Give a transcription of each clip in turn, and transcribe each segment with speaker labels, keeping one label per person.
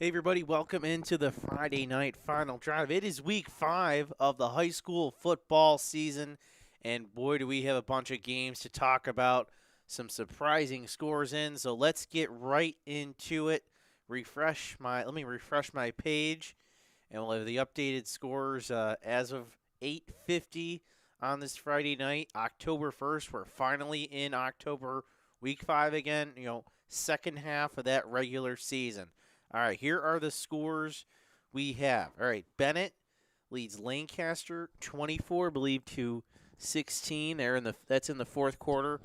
Speaker 1: Hey everybody, welcome into the Friday night final drive. It is week 5 of the high school football season, and boy do we have a bunch of games to talk about. Some surprising scores in, so let's get right into it. Let me refresh my page, and we'll have the updated scores as of 8:50 on this Friday night, October 1st. We're finally in October, week 5 again, second half of that regular season. All right, here are the scores we have. All right, Bennett leads Lancaster 24, I believe, to 16. That's in the fourth quarter.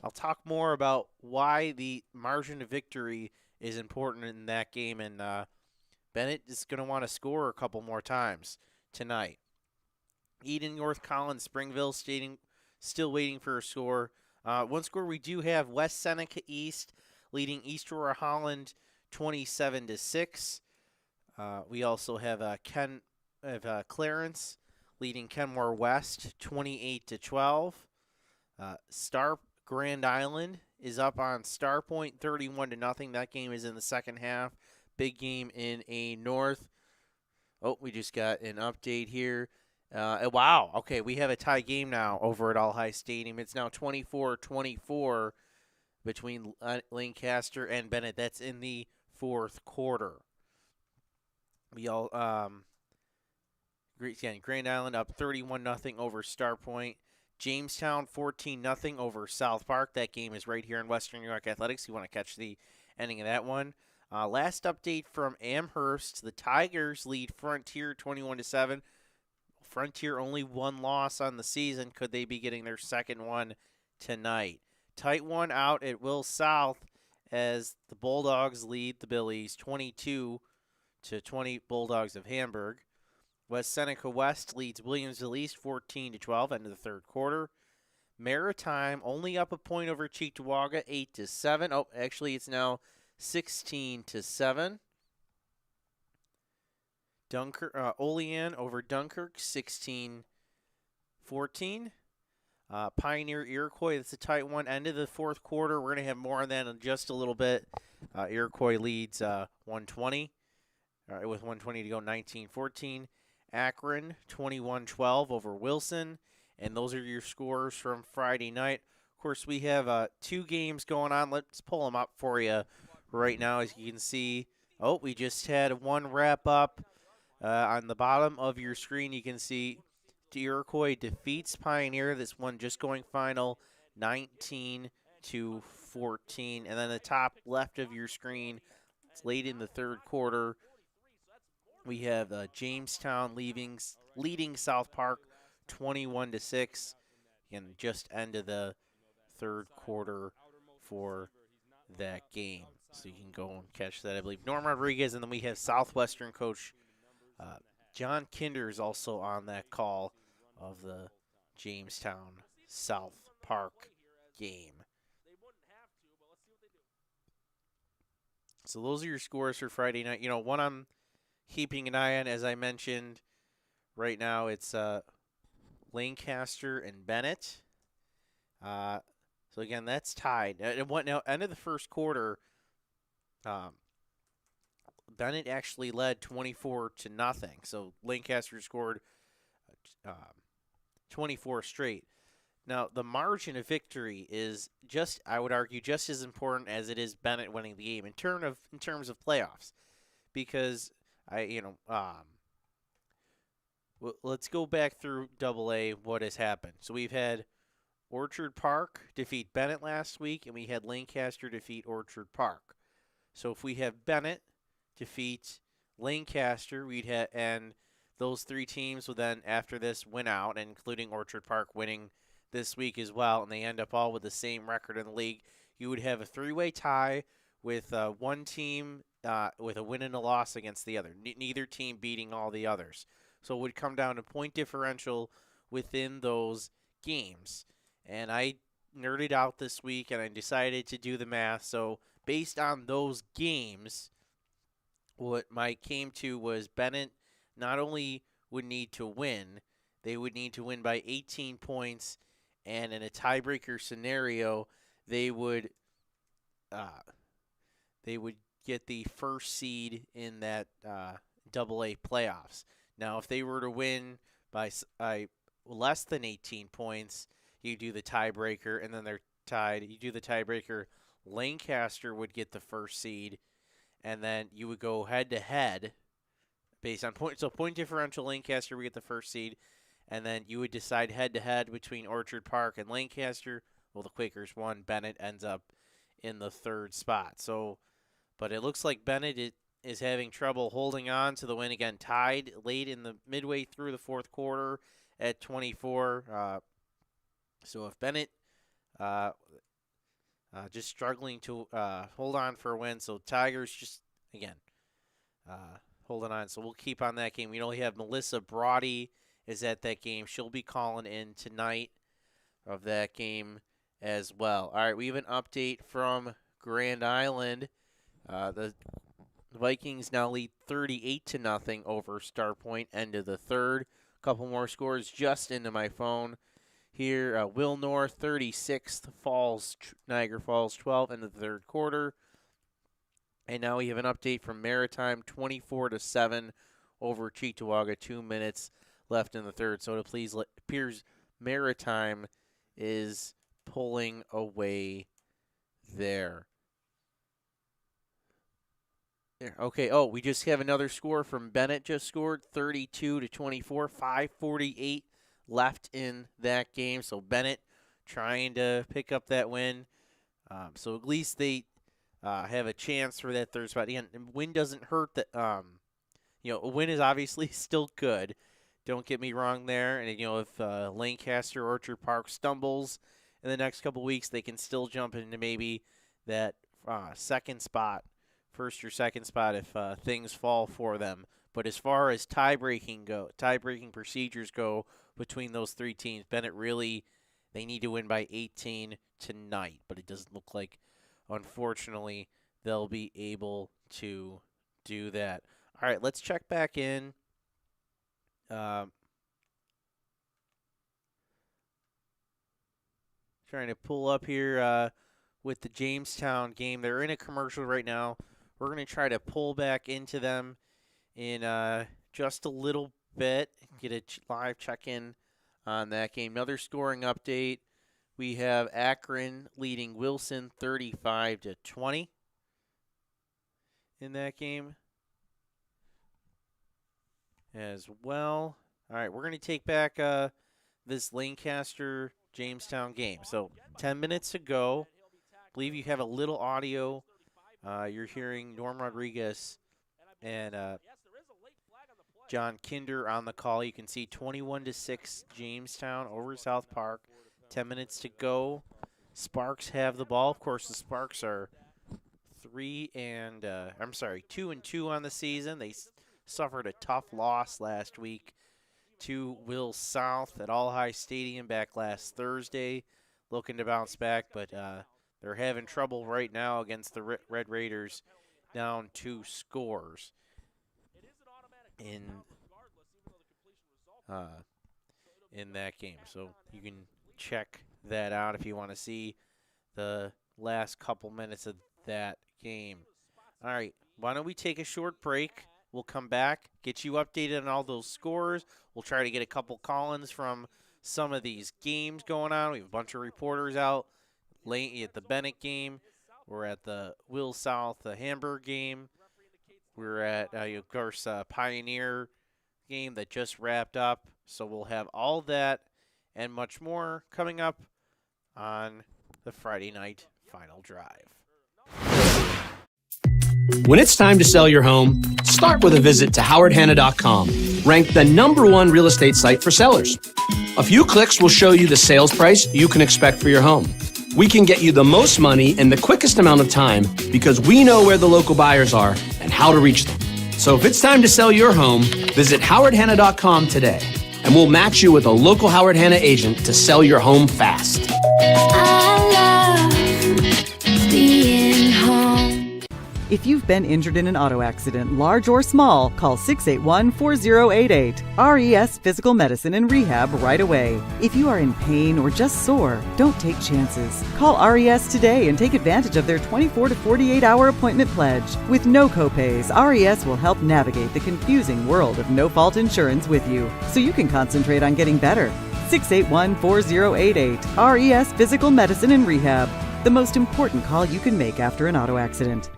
Speaker 1: I'll talk more about why the margin of victory is important in that game, and Bennett is going to want to score a couple more times tonight. Eden, North Collins, Springville still waiting for a score. One score we do have: West Seneca East leading East Aurora Holland 27-6. We also have Clarence leading Kenmore West 28-12. Star Grand Island is up on Star Point 31-0. That game is in the second half. Big game in A North. Oh, we just got an update here. Wow. Okay, we have a tie game now over at All High Stadium. It's now 24-24 between Lancaster and Bennett. That's in the fourth quarter. Grand Island up 31-0 over Star Point. Jamestown 14-0 over South Park. That game is right here in Western New York Athletics. You want to catch the ending of that one. Last update from Amherst: the Tigers lead Frontier 21-7. Frontier only one loss on the season. Could they be getting their second one tonight? Tight one out at Will South as the Bulldogs lead the Billies 22-20 Bulldogs of Hamburg. West Seneca West leads Williamsville East 14-12 end of the third quarter. Maritime only up a point over Cheektowaga 8-7. Oh, actually it's now 16-7. Olean over Dunkirk 16-14. Pioneer Iroquois, that's a tight one. End of the fourth quarter. We're going to have more on that in just a little bit. Iroquois leads 120 with 120 to go, 19-14. Akron 21-12 over Wilson. And those are your scores from Friday night. Of course, we have 2 games going on. Let's pull them up for you right now. As you can see, we just had one wrap up. On the bottom of your screen, you can see Iroquois defeats Pioneer. This one just going final 19-14. And then the top left of your screen, it's late in the third quarter. We have Jamestown leading South Park 21-6. And just end of the third quarter for that game. So you can go and catch that, I believe. Norm Rodriguez, and then we have Southwestern coach John Kinder is also on that call of the Jamestown South Park game. So those are your scores for Friday night. One I'm keeping an eye on, as I mentioned, right now it's Lancaster and Bennett. So again, that's tied. Now, end of the first quarter, Bennett actually led 24-0. So Lancaster scored 24 straight. Now, the margin of victory is I would argue, just as important as it is Bennett winning the game in terms of playoffs. Because let's go back through AA, what has happened. So we've had Orchard Park defeat Bennett last week, and we had Lancaster defeat Orchard Park. So if we have Bennett defeat Lancaster, and those 3 teams will then, after this, win out, including Orchard Park winning this week as well, and they end up all with the same record in the league. You would have a 3-way tie with one team with a win and a loss against the other, neither team beating all the others. So it would come down to point differential within those games. And I nerded out this week, and I decided to do the math. So based on those games, what I came to was Bennett not only would need to win, they would need to win by 18 points, and in a tiebreaker scenario, they would get the first seed in that AA playoffs. Now, if they were to win by less than 18 points, you do the tiebreaker, and then they're tied. You do the tiebreaker. Lancaster would get the first seed, and then you would go head-to-head based on point. So point differential, Lancaster would get the first seed, and then you would decide head-to-head between Orchard Park and Lancaster. Well, the Quakers won. Bennett ends up in the third spot. So, but it looks like Bennett is having trouble holding on to the win again. Tied late in the midway through the fourth quarter at 24. So if Bennett just struggling to hold on for a win. So Tigers just, again, holding on. So we'll keep on that game. We know we have Melissa Brody is at that game. She'll be calling in tonight of that game as well. All right, we have an update from Grand Island. The Vikings now lead 38-0 over Starpoint, end of the third. A couple more scores just into my phone here. Will North 36, Niagara Falls 12 in the third quarter. And now we have an update from Maritime, 24-7 over Cheektowaga, 2 minutes left in the third. So it appears Maritime is pulling away there. Okay, we just have another score from Bennett just scored, 32-24, 5:48 left in that game. So Bennett trying to pick up that win. So at least they have a chance for that third spot. Again, win doesn't hurt. That a win is obviously still good. Don't get me wrong there. And if Lancaster Orchard Park stumbles in the next couple weeks, they can still jump into maybe that second spot. First or second spot if things fall for them. But as far as tie-breaking procedures go between those three teams, Bennett really, they need to win by 18 tonight. But it doesn't look like, unfortunately, they'll be able to do that. All right, let's check back in. Trying to pull up here with the Jamestown game. They're in a commercial right now. We're going to try to pull back into them in just a little bit, get a live check-in on that game. Another scoring update. We have Akron leading Wilson 35-20 in that game as well. All right, we're going to take back this Lancaster-Jamestown game. So 10 minutes to go. I believe you have a little audio. You're hearing Norm Rodriguez and John Kinder on the call. You can see 21-6 Jamestown over South Park. 10 minutes to go. Sparks have the ball. Of course, the Sparks are 2-2 on the season. They suffered a tough loss last week to Will South at All High Stadium back last Thursday. Looking to bounce back, but they're having trouble right now against the Red Raiders, down 2 scores in that game. So you can check that out if you want to see the last couple minutes of that game. All right, why don't we take a short break? We'll come back, get you updated on all those scores. We'll try to get a couple call-ins from some of these games going on. We have a bunch of reporters out. Late at the Bennett game, we're at the Will South Hamburg game. We're at, of course, Pioneer game that just wrapped up. So we'll have all that and much more coming up on the Friday night final drive.
Speaker 2: When it's time to sell your home, start with a visit to howardhanna.com, ranked the #1 real estate site for sellers. A few clicks will show you the sales price you can expect for your home. We can get you the most money in the quickest amount of time because we know where the local buyers are and how to reach them. So if it's time to sell your home, visit howardhanna.com today, and we'll match you with a local Howard Hanna agent to sell your home fast.
Speaker 3: I love being home. If you've been injured in an auto accident, large or small, call 681-4088. RES Physical Medicine and Rehab right away. If you are in pain or just sore, don't take chances. Call RES today and take advantage of their 24 to 48-hour appointment pledge. With no copays, RES will help navigate the confusing world of no-fault insurance with you, so you can concentrate on getting better. 681-4088. RES Physical Medicine and Rehab. The most important call you can make after an auto accident.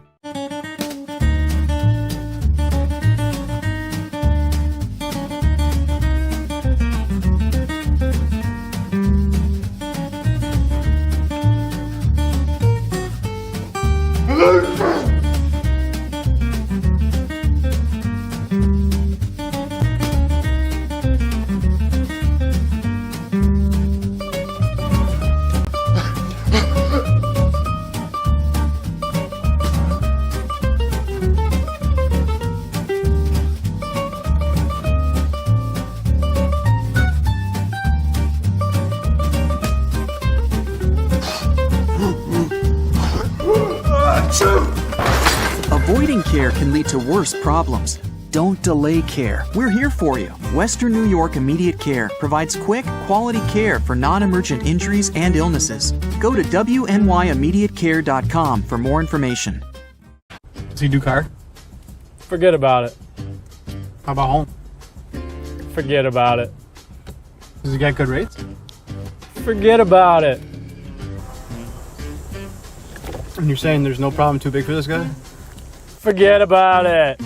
Speaker 4: Avoiding care can lead to worse problems. Don't delay care. We're here for you. Western New York Immediate Care provides quick, quality care for non-emergent injuries and illnesses. Go to WNYimmediatecare.com for more information.
Speaker 5: Does he do car?
Speaker 6: Forget about it.
Speaker 5: How about home?
Speaker 6: Forget about it.
Speaker 5: Does he get good rates?
Speaker 6: Forget about it.
Speaker 5: And you're saying there's no problem too big for this guy?
Speaker 6: Forget about it.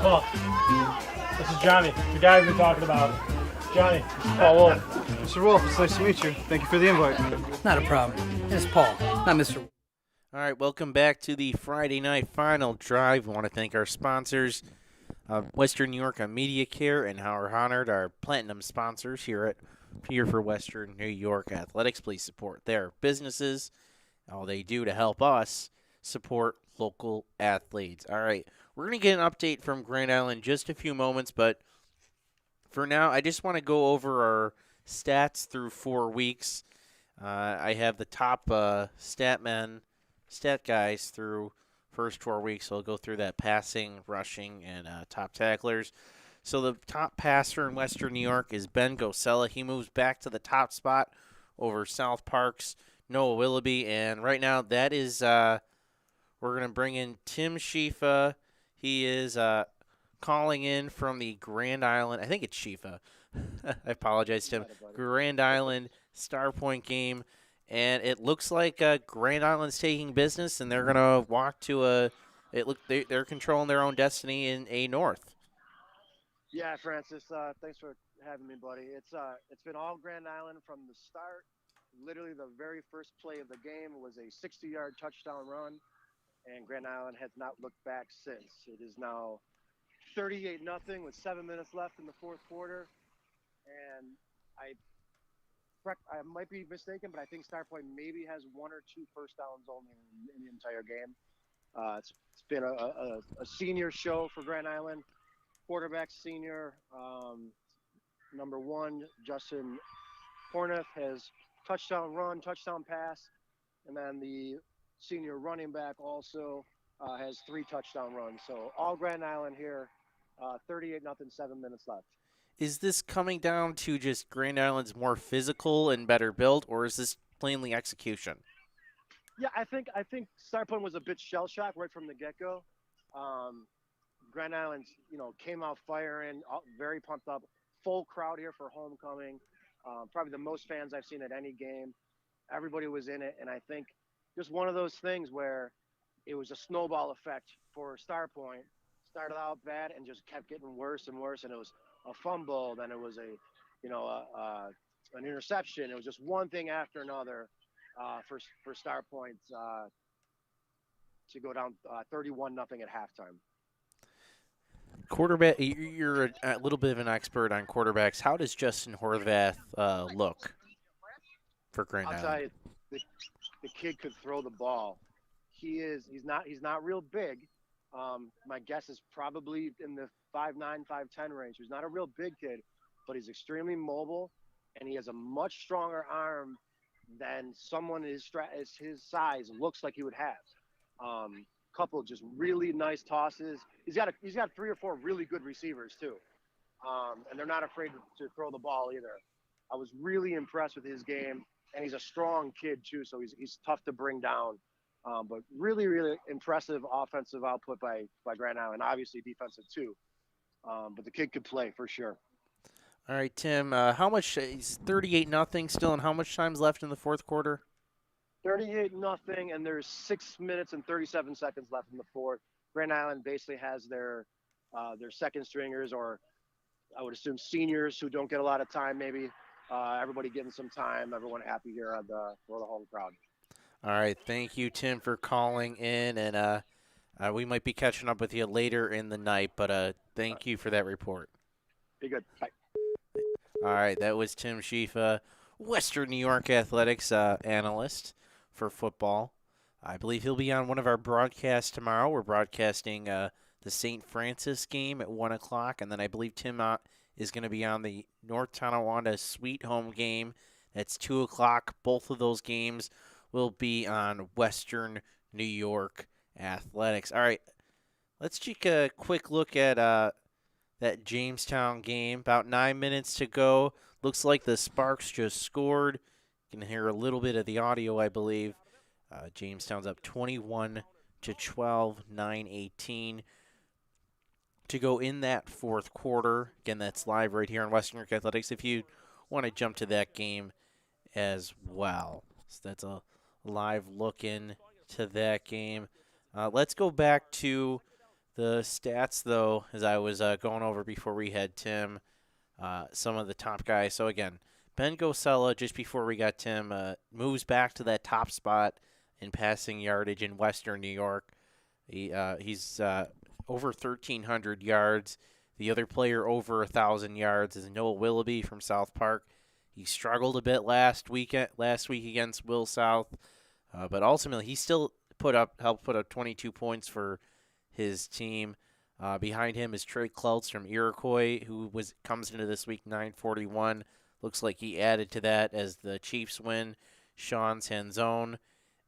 Speaker 6: Oh, this is Johnny, the guy we've been talking about. Johnny. Oh, Wolf.
Speaker 5: Mr. Wolf, it's nice to meet you. Thank you for the invite.
Speaker 7: Not a problem. It's Paul, not Mr.
Speaker 1: All right, welcome back to the Friday night final drive. We want to thank our sponsors, Western New York Media Care and Howard Honored, our platinum sponsors here for Western New York Athletics. Please support their businesses, all they do to help us support local athletes. All right, we're going to get an update from Grand Island in just a few moments, but for now, I just want to go over our stats through 4 weeks. I have the top stat guys through first 4 weeks. So I'll go through that passing, rushing, and top tacklers. So the top passer in Western New York is Ben Gosella. He moves back to the top spot over South Park's Noah Willoughby. And right now that is we're going to bring in Tim CIFFA. He is calling in from the Grand Island. I think it's CIFFA. I apologize, Tim. Grand Island Star Point game. And it looks like Grand Island's taking business, and they're going to walk to they're controlling their own destiny in A North.
Speaker 8: Yeah, Francis, thanks for having me, buddy. It's been all Grand Island from the start. Literally the very first play of the game was a 60-yard touchdown run, and Grand Island has not looked back since. It is now 38-0 with 7 minutes left in the fourth quarter, and I might be mistaken, but I think Star Point maybe has 1 or 2 first downs only in the entire game. It's been a senior show for Grand Island. Quarterback senior, number 1, Justin Horneth has touchdown run, touchdown pass, and then the senior running back also has 3 touchdown runs. So all Grand Island here, 38-0, 7 minutes left.
Speaker 1: Is this coming down to just Grand Island's more physical and better built, or is this plainly execution?
Speaker 8: Yeah, I think Star Point was a bit shell-shocked right from the get-go. Grand Island, came out firing, very pumped up, full crowd here for homecoming. Probably the most fans I've seen at any game. Everybody was in it, and I think just one of those things where it was a snowball effect for Star Point. Started out bad and just kept getting worse and worse, and it was a fumble, then it was an interception. It was just one thing after another for Star Point to go down 31-0 at halftime.
Speaker 1: Quarterback, you're a little bit of an expert on quarterbacks. How does Justin Horvath look for Grand Island?
Speaker 8: I'll tell you, the kid could throw the ball. He's not real big. My guess is probably in the 5'9", 5'10" range. He's not a real big kid, but he's extremely mobile, and he has a much stronger arm than someone his size looks like he would have. Couple just really nice tosses. He's got 3 or 4 really good receivers too, and they're not afraid to throw the ball either. I was really impressed with his game, and he's a strong kid too, so he's tough to bring down. But really, really impressive offensive output by Grand Island. Obviously defensive too, but the kid could play for sure.
Speaker 1: All right, Tim. How much? He's 38-0 still, and how much time's left in the fourth quarter?
Speaker 8: 38-0, and there's 6 minutes and 37 seconds left in the fourth. Grand Island basically has their second stringers, or I would assume seniors who don't get a lot of time. Maybe everybody getting some time. Everyone happy here for the home crowd.
Speaker 1: All right, thank you, Tim, for calling in, and we might be catching up with you later in the night. But thank you for that report.
Speaker 8: Be good. Bye.
Speaker 1: All right, that was Tim CIFFA, Western New York Athletics analyst for football. I believe he'll be on one of our broadcasts tomorrow. We're broadcasting the St. Francis game at 1 o'clock, and then I believe Tim is going to be on the North Tonawanda Sweet Home game. That's 2 o'clock. Both of those games will be on Western New York Athletics. All right, let's take a quick look at that Jamestown game. About 9 minutes to go. Looks like the Sparks just scored. You can hear a little bit of the audio, I believe. Jamestown's up 21-12, 9:18 to go in that fourth quarter. Again, that's live right here on Western New York Athletics if you want to jump to that game as well. So that's a live look in to that game. Let's go back to the stats, though, as I was going over before we had Tim, some of the top guys. So, again, Ben Gosella, just before we got Tim, moves back to that top spot in passing yardage in Western New York. He's over 1,300 yards. The other player over 1,000 yards is Noah Willoughby from South Park. He struggled a bit last week against Will South, but ultimately he still helped put up 22 points for his team. Behind him is Trey Klutz from Iroquois, who comes into this week 941. Looks like he added to that as the Chiefs win. Sean Sanzone,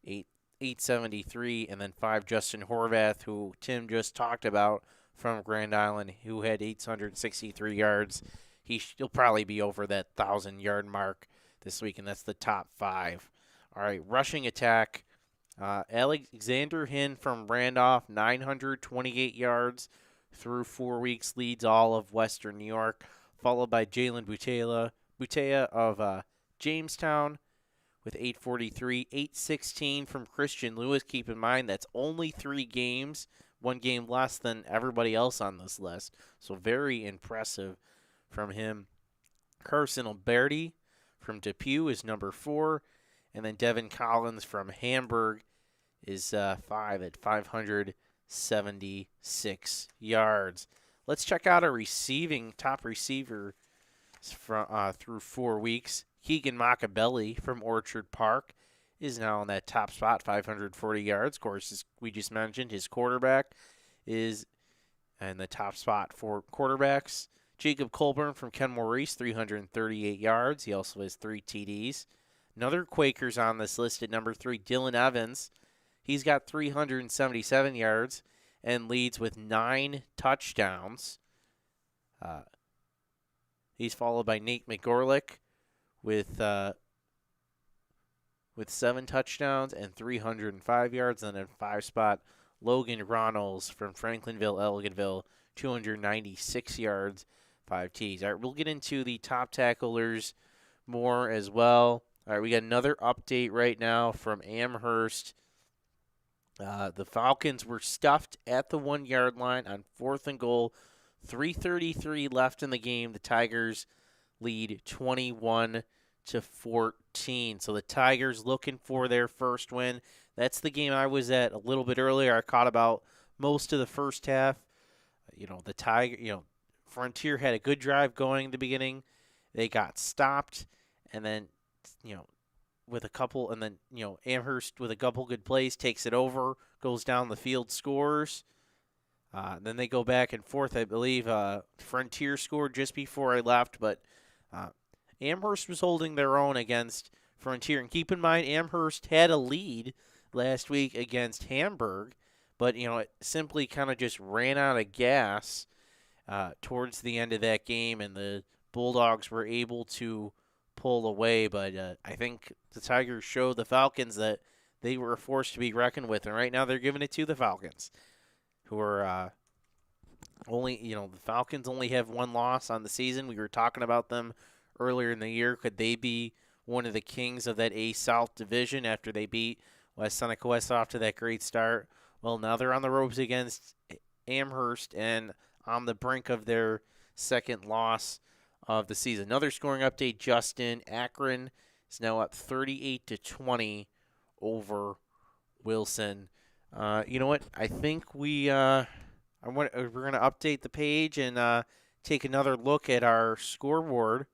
Speaker 1: 873, and then 5 Justin Horvath, who Tim just talked about from Grand Island, who had 863 yards. He'll probably be over that 1,000-yard mark this week, and that's the top 5. All right, rushing attack. Alexander Hinn from Randolph, 928 yards through 4 weeks, leads all of Western New York, followed by Jalen Butea of Jamestown with 843, 816 from Christian Lewis. Keep in mind that's only 3 games, 1 game less than everybody else on this list, so very impressive from him. Carson Alberti from Depew is number 4, and then Devin Collins from Hamburg is 5 at 576 yards. Let's check out our top receiver through 4 weeks. Keegan Macabelli from Orchard Park is now on that top spot, 540 yards. Of course, as we just mentioned, his quarterback is in the top spot for quarterbacks. Jacob Colburn from Kenmore East, 338 yards. He also has 3 TDs. Another Quaker's on this list at number 3, Dylan Evans. He's got 377 yards and leads with 9 touchdowns. He's followed by Nate McGorlick with 7 touchdowns and 305 yards. And then 5 spot, Logan Ronalds from Franklinville, Elginville, 296 yards, 5 Ts. All right, we'll get into the top tacklers more as well. All right, we got another update right now from Amherst. The Falcons were stuffed at the 1-yard line on 4th and goal. 3:33 left in the game. The Tigers lead 21-14. So the Tigers looking for their first win. That's the game I was at a little bit earlier. I caught about most of the first half. Frontier had a good drive going in the beginning. They got stopped, and then, with a couple, and then, Amherst with a couple good plays takes it over, goes down the field, scores. Then they go back and forth. I believe Frontier scored just before I left, but Amherst was holding their own against Frontier. And keep in mind, Amherst had a lead last week against Hamburg, but, it simply kind of just ran out of gas towards the end of that game, and the Bulldogs were able to pull away. But I think the Tigers showed the Falcons that they were a force to be reckoned with, and right now they're giving it to the Falcons, who are the Falcons only have one loss on the season. We were talking about them earlier in the year. Could they be one of the kings of that A South division after they beat West Seneca West off to that great start? Well, now they're on the ropes against Amherst and on the brink of their second loss of the season. Another scoring update, Justin. Akron is now up 38-20 over Wilson. You know what? I think we're going to update the page and take another look at our scoreboard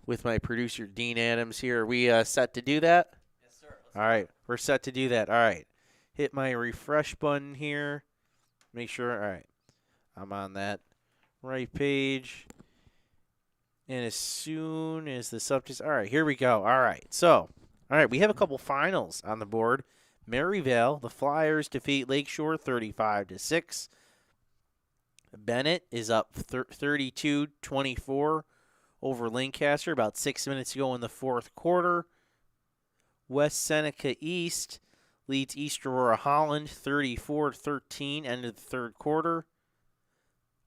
Speaker 1: with my producer, Dean Adams here. Are we set to do that?
Speaker 9: Yes, sir.
Speaker 1: All right. We're set to do that. All right. Hit my refresh button here. Make sure. All right. I'm on that right page. And as soon as the subject. All right. Here we go. All right. So, all right. We have a couple finals on the board. Maryvale, the Flyers defeat Lakeshore 35-6. Bennett is up 32-24 over Lancaster about 6 minutes ago in the fourth quarter. West Seneca East leads East Aurora Holland 34-13 end of the third quarter.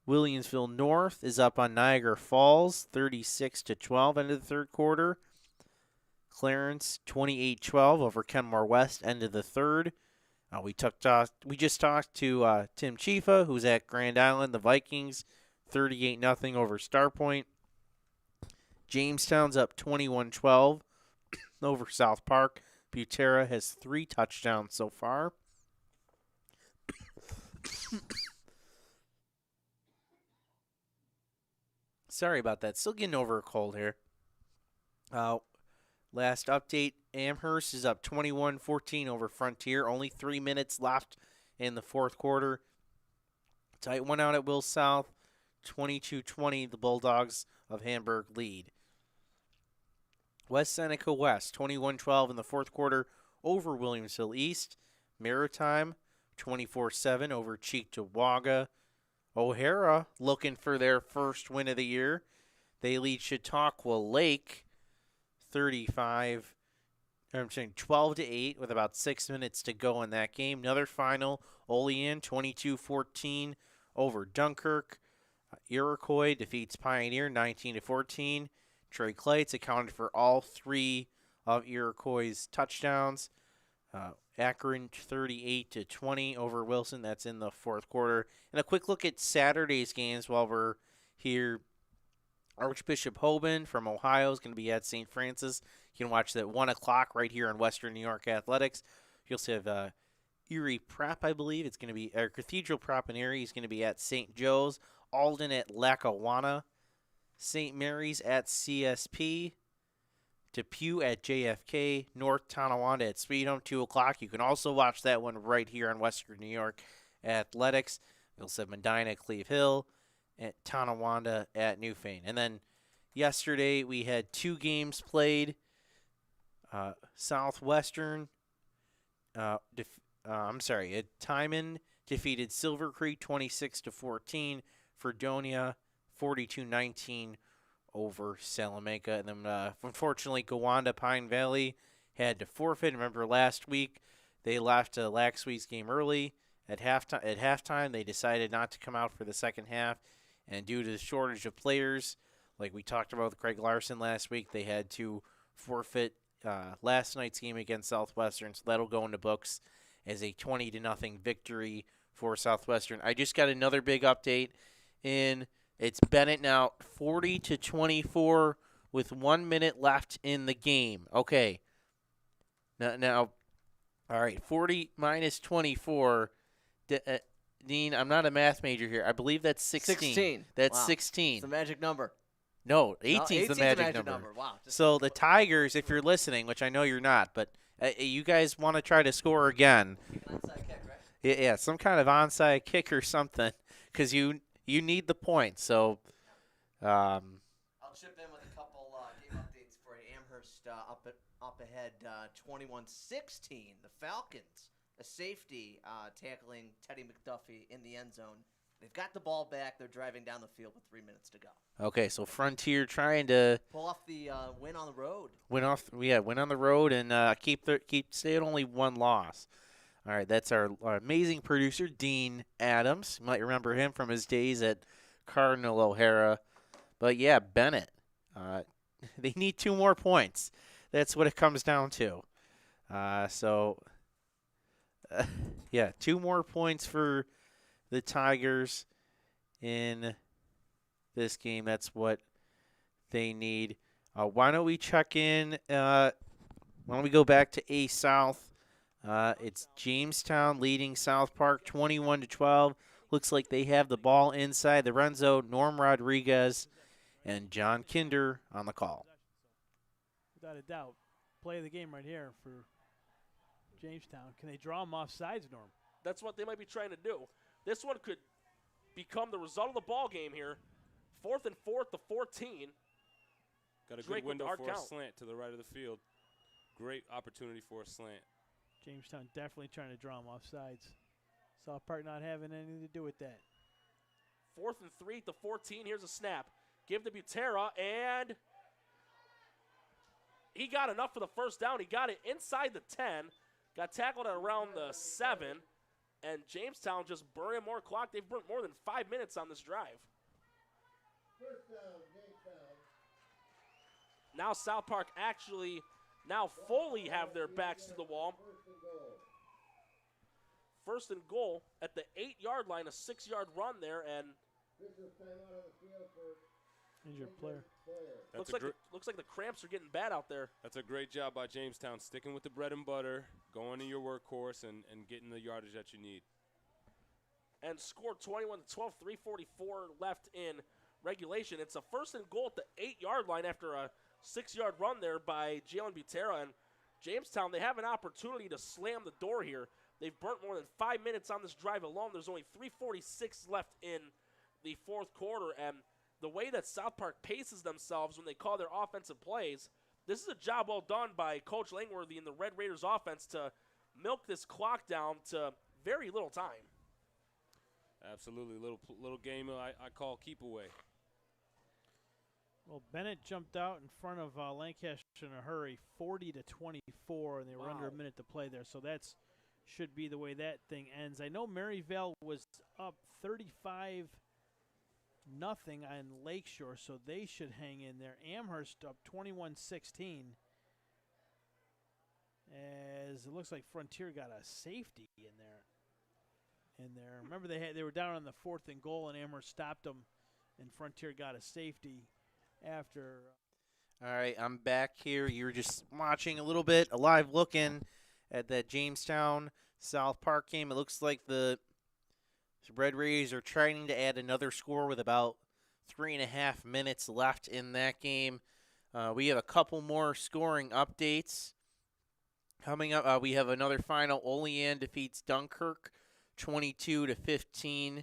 Speaker 1: Williamsville North is up on Niagara Falls 36-12 end of the third quarter. Clarence 28-12 over Kenmore West end of the third. We just talked to Tim CIFFA, who's at Grand Island. The Vikings 38-0 over Starpoint. Jamestown's up 21-12 over South Park. Butera has 3 touchdowns so far. Sorry about that. Still getting over a cold here. Last update, Amherst is up 21-14 over Frontier. Only 3 minutes left in the fourth quarter. Tight one out at Will South. 22-20, the Bulldogs of Hamburg lead. West Seneca West, 21-12 in the fourth quarter over Williamsville East. Maritime, 24-7 over Cheektowaga. O'Hara looking for their first win of the year. They lead Chautauqua Lake 12-8 with about 6 minutes to go in that game. Another final, Olean 22-14 over Dunkirk. Iroquois defeats Pioneer 19-14. Troy Clates accounted for all 3 of Iroquois' touchdowns. Akron 38-20 over Wilson. That's in the fourth quarter. And a quick look at Saturday's games while we're here. Archbishop Hoban from Ohio is going to be at St. Francis. You can watch that 1 o'clock right here on Western New York Athletics. You also have Erie Prep, I believe. It's going to be Cathedral Prep in Erie is going to be at St. Joe's. Alden at Lackawanna. St. Mary's at CSP. Depew at JFK. North Tonawanda at Sweet Home, 2 o'clock. You can also watch that one right here on Western New York Athletics. We also have Medina at Cleve Hill. At Tonawanda at Newfane. And then yesterday we had 2 games played. Southwestern, Timon defeated Silver Creek 26-14. Fredonia 42-19 over Salamanca. And then unfortunately Gowanda Pine Valley had to forfeit. Remember last week they left Laxweed's game early. At halftime they decided not to come out for the second half. And due to the shortage of players, like we talked about with Craig Larson last week, they had to forfeit last night's game against Southwestern. So that'll go into books as a 20-0 victory for Southwestern. I just got another big update in. It's Bennett now 40-24 with 1 minute left in the game. Okay. Now all right, 40 minus 24. Dean, I'm not a math major here. I believe that's 16.
Speaker 9: 16.
Speaker 1: That's
Speaker 9: Wow.
Speaker 1: 16.
Speaker 9: It's the magic number.
Speaker 1: No, 18 is the magic number.
Speaker 9: Wow.
Speaker 1: So the Tigers, if you're listening, which I know you're not, but you guys want to try to score again.
Speaker 9: Onside kick, right?
Speaker 1: Yeah, some kind of onside kick or something, because you need the point. So
Speaker 9: I'll chip in with just up ahead 21-16. The Falcons, a safety tackling Teddy McDuffie in the end zone. They've got the ball back. They're driving down the field with 3 minutes to go.
Speaker 1: Okay, so Frontier trying to
Speaker 9: pull off the win on the road.
Speaker 1: Win on the road and stay at only one loss. All right, that's our amazing producer, Dean Adams. You might remember him from his days at Cardinal O'Hara. But, yeah, Bennett. They need 2 more points. That's what it comes down to. 2 more points for the Tigers in this game. That's what they need. Why don't we check in? Why don't we go back to A South? It's Jamestown leading South Park 21-12. Looks like they have the ball inside the red zone. Norm Rodriguez and John Kinder on the call.
Speaker 6: Without a doubt. Play of the game right here for Jamestown. Can they draw them off sides, Norm?
Speaker 10: That's what they might be trying to do. This one could become the result of the ball game here. 4th and 4 to 14.
Speaker 11: Got a good window for a slant to the right of the field. Great opportunity for a slant.
Speaker 6: Jamestown definitely trying to draw them off sides. South Park not having anything to do with that.
Speaker 10: 4th and 3 to 14. Here's a snap. Give to Butera, and he got enough for the first down. He got it inside the 10. Got tackled at around the 7. And Jamestown just burning more clock. They've burnt more than 5 minutes on this drive. Now South Park actually now fully have their backs to the wall. 1st and goal at the 8-yard line, a 6-yard run there, and
Speaker 6: injured player.
Speaker 10: Looks like the cramps are getting bad out there.
Speaker 11: That's a great job by Jamestown, sticking with the bread and butter, going to your workhorse, and getting the yardage that you need.
Speaker 10: And scored 21-12, 3:44 left in regulation. It's a 1st and goal at the 8-yard line after a 6-yard run there by Jalen Butera. And Jamestown, they have an opportunity to slam the door here. They've burnt more than 5 minutes on this drive alone. There's only 3:46 left in the 4th quarter, and the way that South Park paces themselves when they call their offensive plays, this is a job well done by Coach Langworthy and the Red Raiders offense to milk this clock down to very little time.
Speaker 11: Absolutely. Little game I call keep away.
Speaker 6: Well, Bennett jumped out in front of Lancaster in a hurry, 40-24, and they were under a minute to play there. So that's should be the way that thing ends. I know Maryvale was up 35-0 on Lakeshore, so they should hang in there. Amherst up 21-16. As it looks like Frontier got a safety in there. Remember they were down on the 4th and goal, and Amherst stopped them, and Frontier got a safety after.
Speaker 1: All right, I'm back here. You're just watching a little bit, a live looking at that Jamestown South Park game. It looks like the Red Raiders are trying to add another score with about 3.5 minutes left in that game. We have a couple more scoring updates coming up. We have another final. Olean defeats Dunkirk 22-15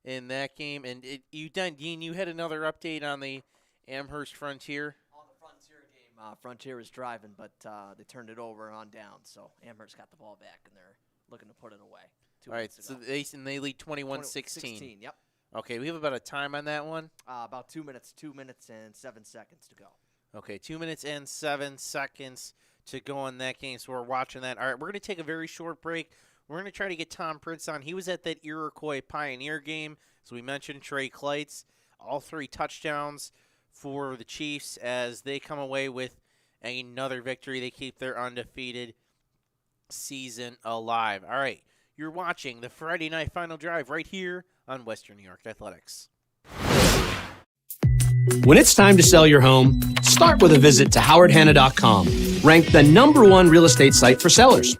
Speaker 1: in that game. And Dean, you had another update on the Amherst Frontier.
Speaker 9: On the Frontier game, Frontier was driving, but they turned it over on down. So Amherst got the ball back, and they're looking to put it away.
Speaker 1: All right, so they lead 21-16.
Speaker 9: 16, yep.
Speaker 1: Okay, we have about a time on that one?
Speaker 9: About 2 minutes, 2 minutes and 7 seconds to go.
Speaker 1: Okay, 2 minutes and 7 seconds to go in that game, so we're watching that. All right, we're going to take a very short break. We're going to try to get Tom Prince on. He was at that Iroquois Pioneer game, so we mentioned Trey Kleitz. All 3 touchdowns for the Chiefs as they come away with another victory. They keep their undefeated season alive. All right, you're watching the Friday Night Final Drive right here on Western New York Athletics.
Speaker 2: When it's time to sell your home, start with a visit to howardhanna.com, ranked the #1 real estate site for sellers.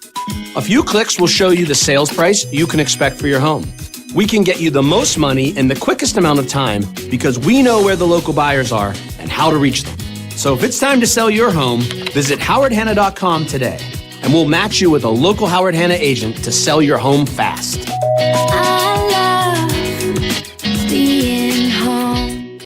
Speaker 2: A few clicks will show you the sales price you can expect for your home. We can get you the most money in the quickest amount of time because we know where the local buyers are and how to reach them. So if it's time to sell your home, visit howardhanna.com today, and we'll match you with a local Howard Hanna agent to sell your home fast.
Speaker 12: I love being home.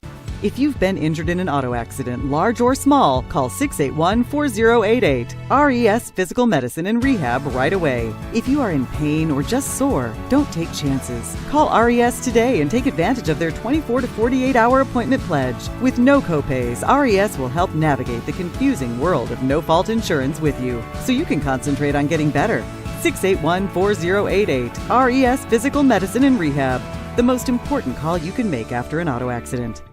Speaker 3: If you've been injured in an auto accident, large or small, call 681-4088. RES Physical Medicine and Rehab right away. If you are in pain or just sore, don't take chances. Call RES today and take advantage of their 24 to 48-hour appointment pledge. With no copays, RES will help navigate the confusing world of no-fault insurance with you, so you can concentrate on getting better. 681-4088. RES Physical Medicine and Rehab. The most important call you can make after an auto accident.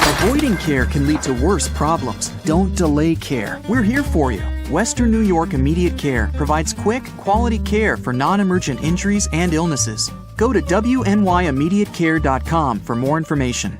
Speaker 4: Avoiding care can lead to worse problems. Don't delay care. We're here for you. Western New York Immediate Care provides quick, quality care for non-emergent injuries and illnesses. Go to wnyimmediatecare.com for more information.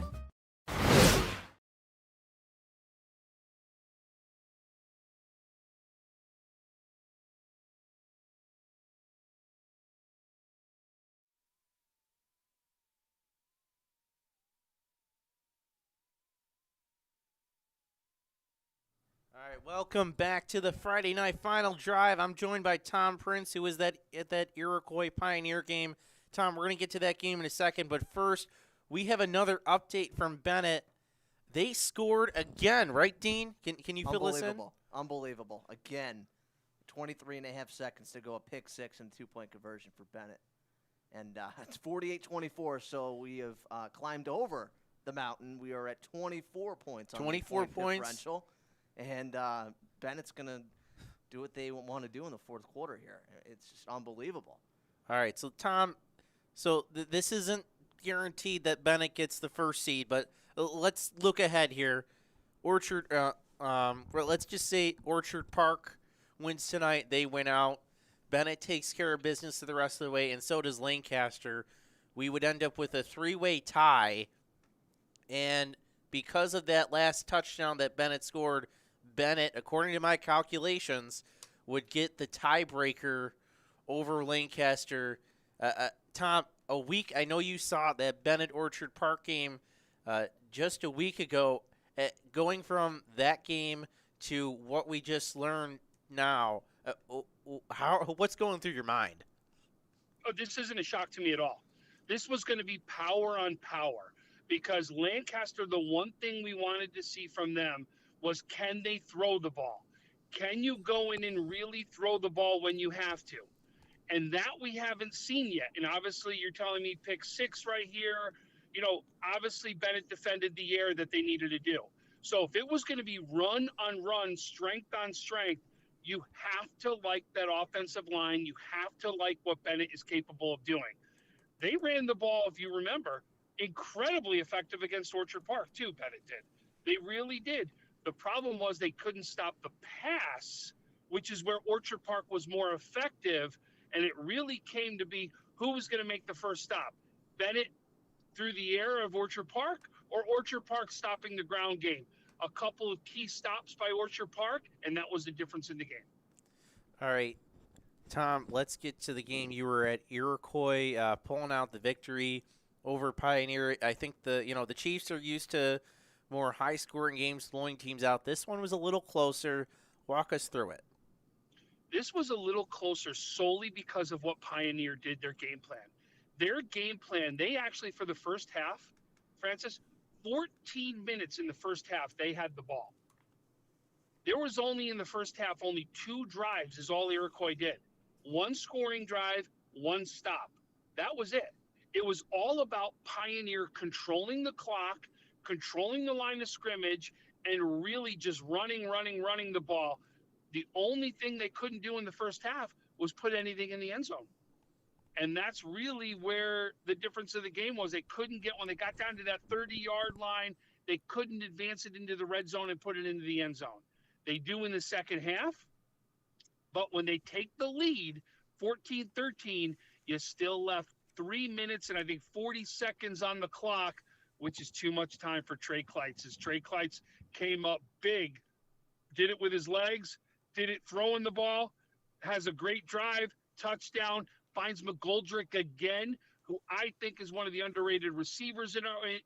Speaker 1: All right, welcome back to the Friday Night Final Drive. I'm joined by Tom Prince, who was at that Iroquois Pioneer game. Tom, we're going to get to that game in a second, but first, we have another update from Bennett. They scored again, right, Dean? Can you fill us in?
Speaker 9: Unbelievable. Again, 23 and a half seconds to go, a pick six and 2-point conversion for Bennett. And it's 48-24, so we have climbed over the mountain. We are at 24 points on
Speaker 1: 24
Speaker 9: the
Speaker 1: points
Speaker 9: differential. And Bennett's going to do what they want to do in the fourth quarter here. It's just unbelievable.
Speaker 1: All right, so Tom, this isn't guaranteed that Bennett gets the first seed, but let's look ahead here. Let's just say Orchard Park wins tonight. They win out. Bennett takes care of business the rest of the way, and so does Lancaster. We would end up with a three-way tie, and because of that last touchdown that Bennett scored, Bennett, according to my calculations, would get the tiebreaker over Lancaster. Tom, I know you saw that Bennett Orchard Park game just a week ago. Going from that game to what we just learned now, what's going through your mind?
Speaker 12: Oh, this isn't a shock to me at all. This was going to be power on power. Because Lancaster, the one thing we wanted to see from them was, can they throw the ball? Can you go in and really throw the ball when you have to? And that we haven't seen yet. And obviously you're telling me pick six right here. You know, obviously Bennett defended the air that they needed to do. So if it was going to be run on run, strength on strength, you have to like that offensive line. You have to like what Bennett is capable of doing. They ran the ball, if you remember, incredibly effective against Orchard Park, too, Bennett did. They really did. The problem was they couldn't stop the pass, which is where Orchard Park was more effective, and it really came to be who was going to make the first stop, Bennett through the air of Orchard Park or Orchard Park stopping the ground game. A couple of key stops by Orchard Park, and that was the difference in the game.
Speaker 1: All right, Tom, let's get to the game. You were at Iroquois pulling out the victory over Pioneer. I think the Chiefs are used to more high-scoring games, blowing teams out. This one was a little closer. Walk us through it.
Speaker 12: This was a little closer solely because of what Pioneer did, their game plan. Their game plan, they actually, for the first half, Francis, 14 minutes in the first half, they had the ball. There was only in the first half, only 2 drives is all Iroquois did. 1 scoring drive, 1 stop. That was it. It was all about Pioneer controlling the clock, controlling the line of scrimmage, and really just running the ball. The only thing they couldn't do in the first half was put anything in the end zone. And that's really where the difference of the game was. They couldn't get, when they got down to that 30-yard line, they couldn't advance it into the red zone and put it into the end zone. They do in the second half, but when they take the lead, 14-13, you still left 3 minutes and I think 40 seconds on the clock, which is too much time for Trey Kleitz. As Trey Kleitz came up big, did it with his legs, did it throwing the ball, has a great drive, touchdown, finds McGoldrick again, who I think is one of the underrated receivers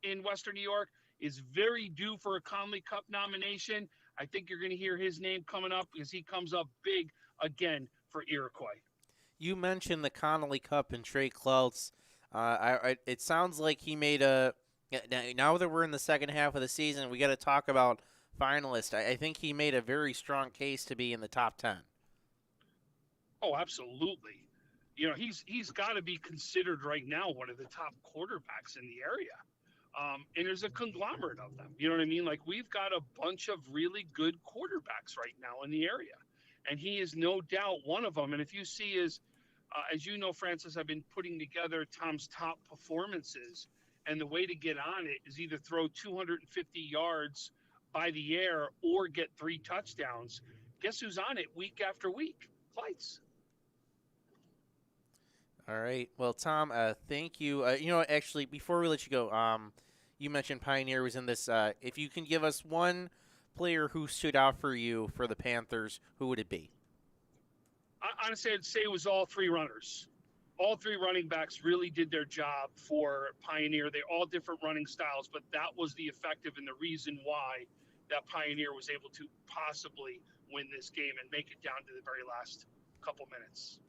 Speaker 12: in Western New York. is very due for a Conley Cup nomination. I think you're going to hear his name coming up because he comes up big again for Iroquois.
Speaker 1: You mentioned the Connolly Cup and Trey Klutz. It sounds like he made a. Now that we're in the second half of the season, we got to talk about finalists. I think he made a very strong case to be in the top 10.
Speaker 12: Oh, absolutely. You know, he's got to be considered right now one of the top quarterbacks in the area. And there's a conglomerate of them. You know what I mean? Like, we've got a bunch of really good quarterbacks right now in the area. And he is no doubt one of them. And if you see his, as you know, Francis, I've been putting together Tom's top performances. And the way to get on it is either throw 250 yards by the air or get 3 touchdowns. Guess who's on it week after week? Flights.
Speaker 1: All right. Well, Tom, thank you. Actually, before we let you go, you mentioned Pioneer was in this. If you can give us one player who stood out for you for the Panthers, who would it be?
Speaker 12: Honestly, I'd say it was all 3 runners. All 3 running backs really did their job for Pioneer. They're all different running styles, but that was the effective and the reason why that Pioneer was able to possibly win this game and make it down to the very last couple minutes.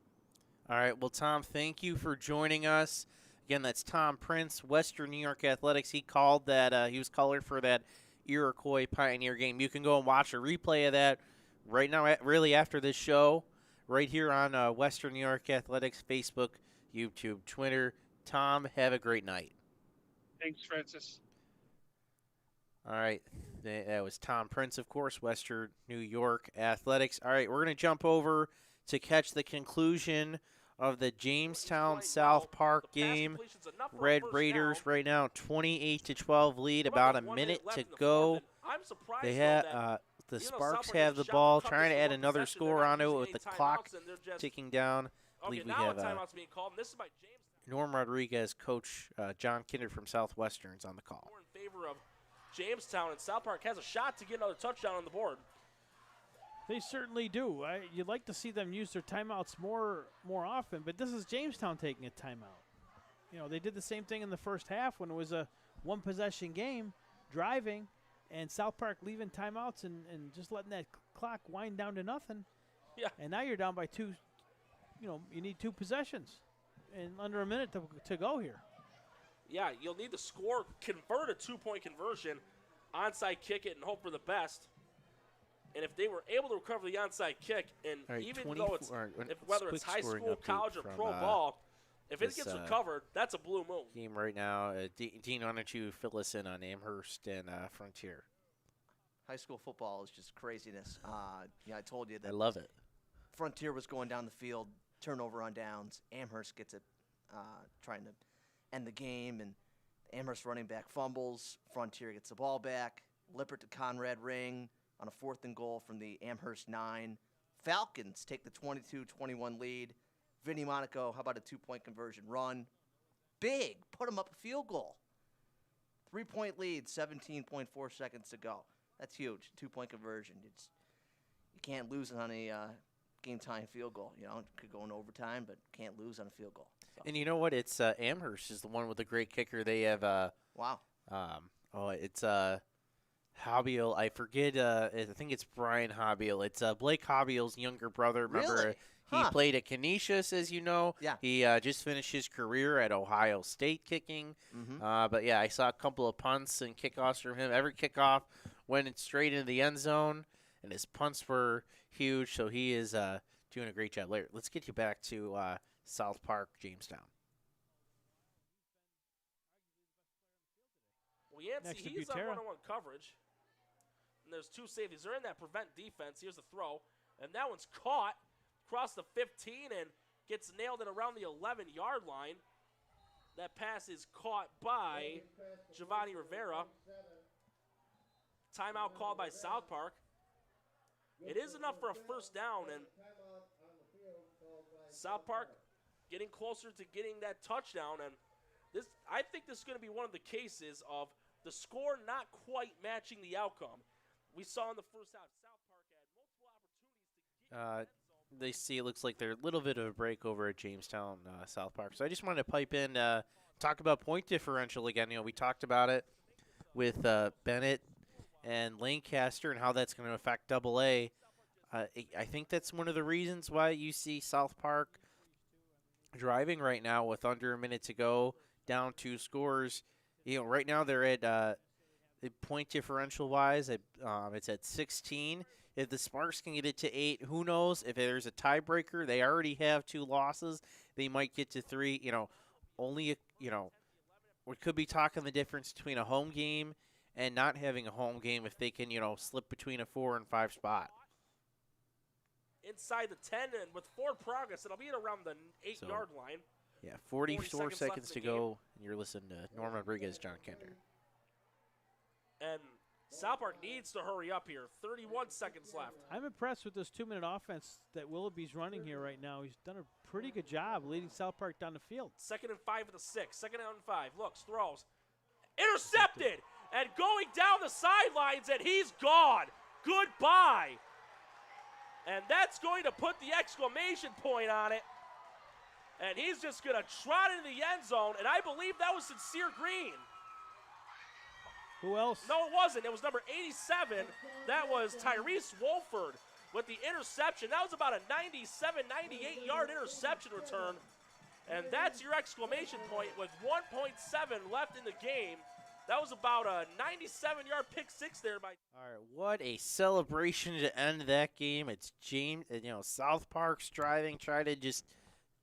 Speaker 1: All right. Well, Tom, thank you for joining us. Again, that's Tom Prince, Western New York Athletics. He called that. He was colored for that Iroquois Pioneer game. You can go and watch a replay of that right now, really after this show, right here on Western New York Athletics, Facebook, YouTube, Twitter. Tom, have a great night.
Speaker 12: Thanks, Francis.
Speaker 1: All right. That was Tom Prince, of course, Western New York Athletics. All right, we're going to jump over to catch the conclusion of the Jamestown South Park game. Red Raiders right now 28-12 lead, about a minute to go. They have the Sparks have the ball, trying to add another score onto it with the clock ticking down. I believe we have Norm Rodriguez, coach John Kinder from Southwestern's on the call.
Speaker 10: In favor of Jamestown, and South Park has a shot to get another touchdown on the board.
Speaker 6: They certainly do. You'd like to see them use their timeouts more often, but this is Jamestown taking a timeout. You know, they did the same thing in the first half when it was a one-possession game, driving, and South Park leaving timeouts and just letting that clock wind down to nothing.
Speaker 10: Yeah.
Speaker 6: And now you're down by 2. You know, you need 2 possessions and under a minute to go here.
Speaker 10: Yeah, you'll need to score, convert a 2-point conversion, onside kick it, and hope for the best. And if they were able to recover the onside kick, and
Speaker 1: right,
Speaker 10: even though it's whether it's high school, college, or pro
Speaker 1: from,
Speaker 10: ball, if it gets recovered, that's a blue moon.
Speaker 1: Game right now. Dean, why don't you fill us in on Amherst and Frontier?
Speaker 9: High school football is just craziness. I told you that.
Speaker 1: I love it.
Speaker 9: Frontier was going down the field, turnover on downs. Amherst gets it, trying to end the game, and Amherst running back fumbles. Frontier gets the ball back. Lippert to Conrad Ring on a 4th and goal from the Amherst 9. Falcons take the 22-21 lead. Vinny Monaco, how about a 2-point conversion run? Big, put them up a field goal. 3-point lead, 17.4 seconds to go. That's huge, 2-point conversion. You can't lose on a game-time field goal. You know, it could go in overtime, but can't lose on a field goal. So.
Speaker 1: And you know what? It's Amherst is the one with the great kicker. They have
Speaker 9: wow.
Speaker 1: It's Hobbiel. I forget. I think it's Brian Hobbiel. It's Blake Hobbiel's younger brother. Remember,
Speaker 9: really?
Speaker 1: He played at Canisius, as you know.
Speaker 9: Yeah.
Speaker 1: He just finished his career at Ohio State kicking. But yeah, I saw a couple of punts and kickoffs from him. Every kickoff went straight into the end zone, and his punts were huge. So he is doing a great job. Let's get you back to South Park, Jamestown.
Speaker 10: Well, Yancey, he's on one-on-one coverage. And there's 2 safeties. They're in that prevent defense. Here's the throw. And that one's caught across the 15 and gets nailed at around the 11-yard line. That pass is caught by Giovanni Rivera. Timeout called by South Park. It is enough for a first down, and South Park getting closer to getting that touchdown. And this, I think this is going to be one of the cases of the score not quite matching the outcome. We saw in the first half, South Park had multiple opportunities to get
Speaker 1: They see it looks like they're a little bit of a break over at Jamestown, South Park. So I just wanted to pipe in, talk about point differential again. You know, we talked about it with Bennett and Lancaster and how that's going to affect Double A. I think that's one of the reasons why you see South Park driving right now with under a minute to go, down 2 scores. Right now they're at point differential wise, it's at 16. If the Sparks can get it to 8, who knows? If there's a tiebreaker, they already have 2 losses. They might get to 3. We could be talking the difference between a home game and not having a home game if they can, slip between a 4 and 5 spot.
Speaker 10: Inside the 10, and with 4 progress, it'll be at around the 8-yard line.
Speaker 1: Yeah, 44 seconds to
Speaker 10: game.
Speaker 1: go, and you're listening to Norman Rodriguez, John Kender.
Speaker 10: And South Park needs to hurry up here. 31 seconds left.
Speaker 6: I'm impressed with this 2-minute offense that Willoughby's running here right now. He's done a pretty good job leading South Park down the field.
Speaker 10: 2nd and 5 at the 6. 2nd down and 5. Looks, throws. Intercepted! And going down the sidelines, and he's gone. Goodbye. And that's going to put the exclamation point on it. And he's just going to trot into the end zone, and I believe that was Sincere Green.
Speaker 6: Who else?
Speaker 10: No, it wasn't. It was number 87. That was Tyrese Wolford with the interception. That was about a 97, 98-yard interception return. And that's your exclamation point with 1.7 left in the game. That was about a 97-yard pick 6 there by.
Speaker 1: All right, what a celebration to end that game. It's James, South Park's driving, try to just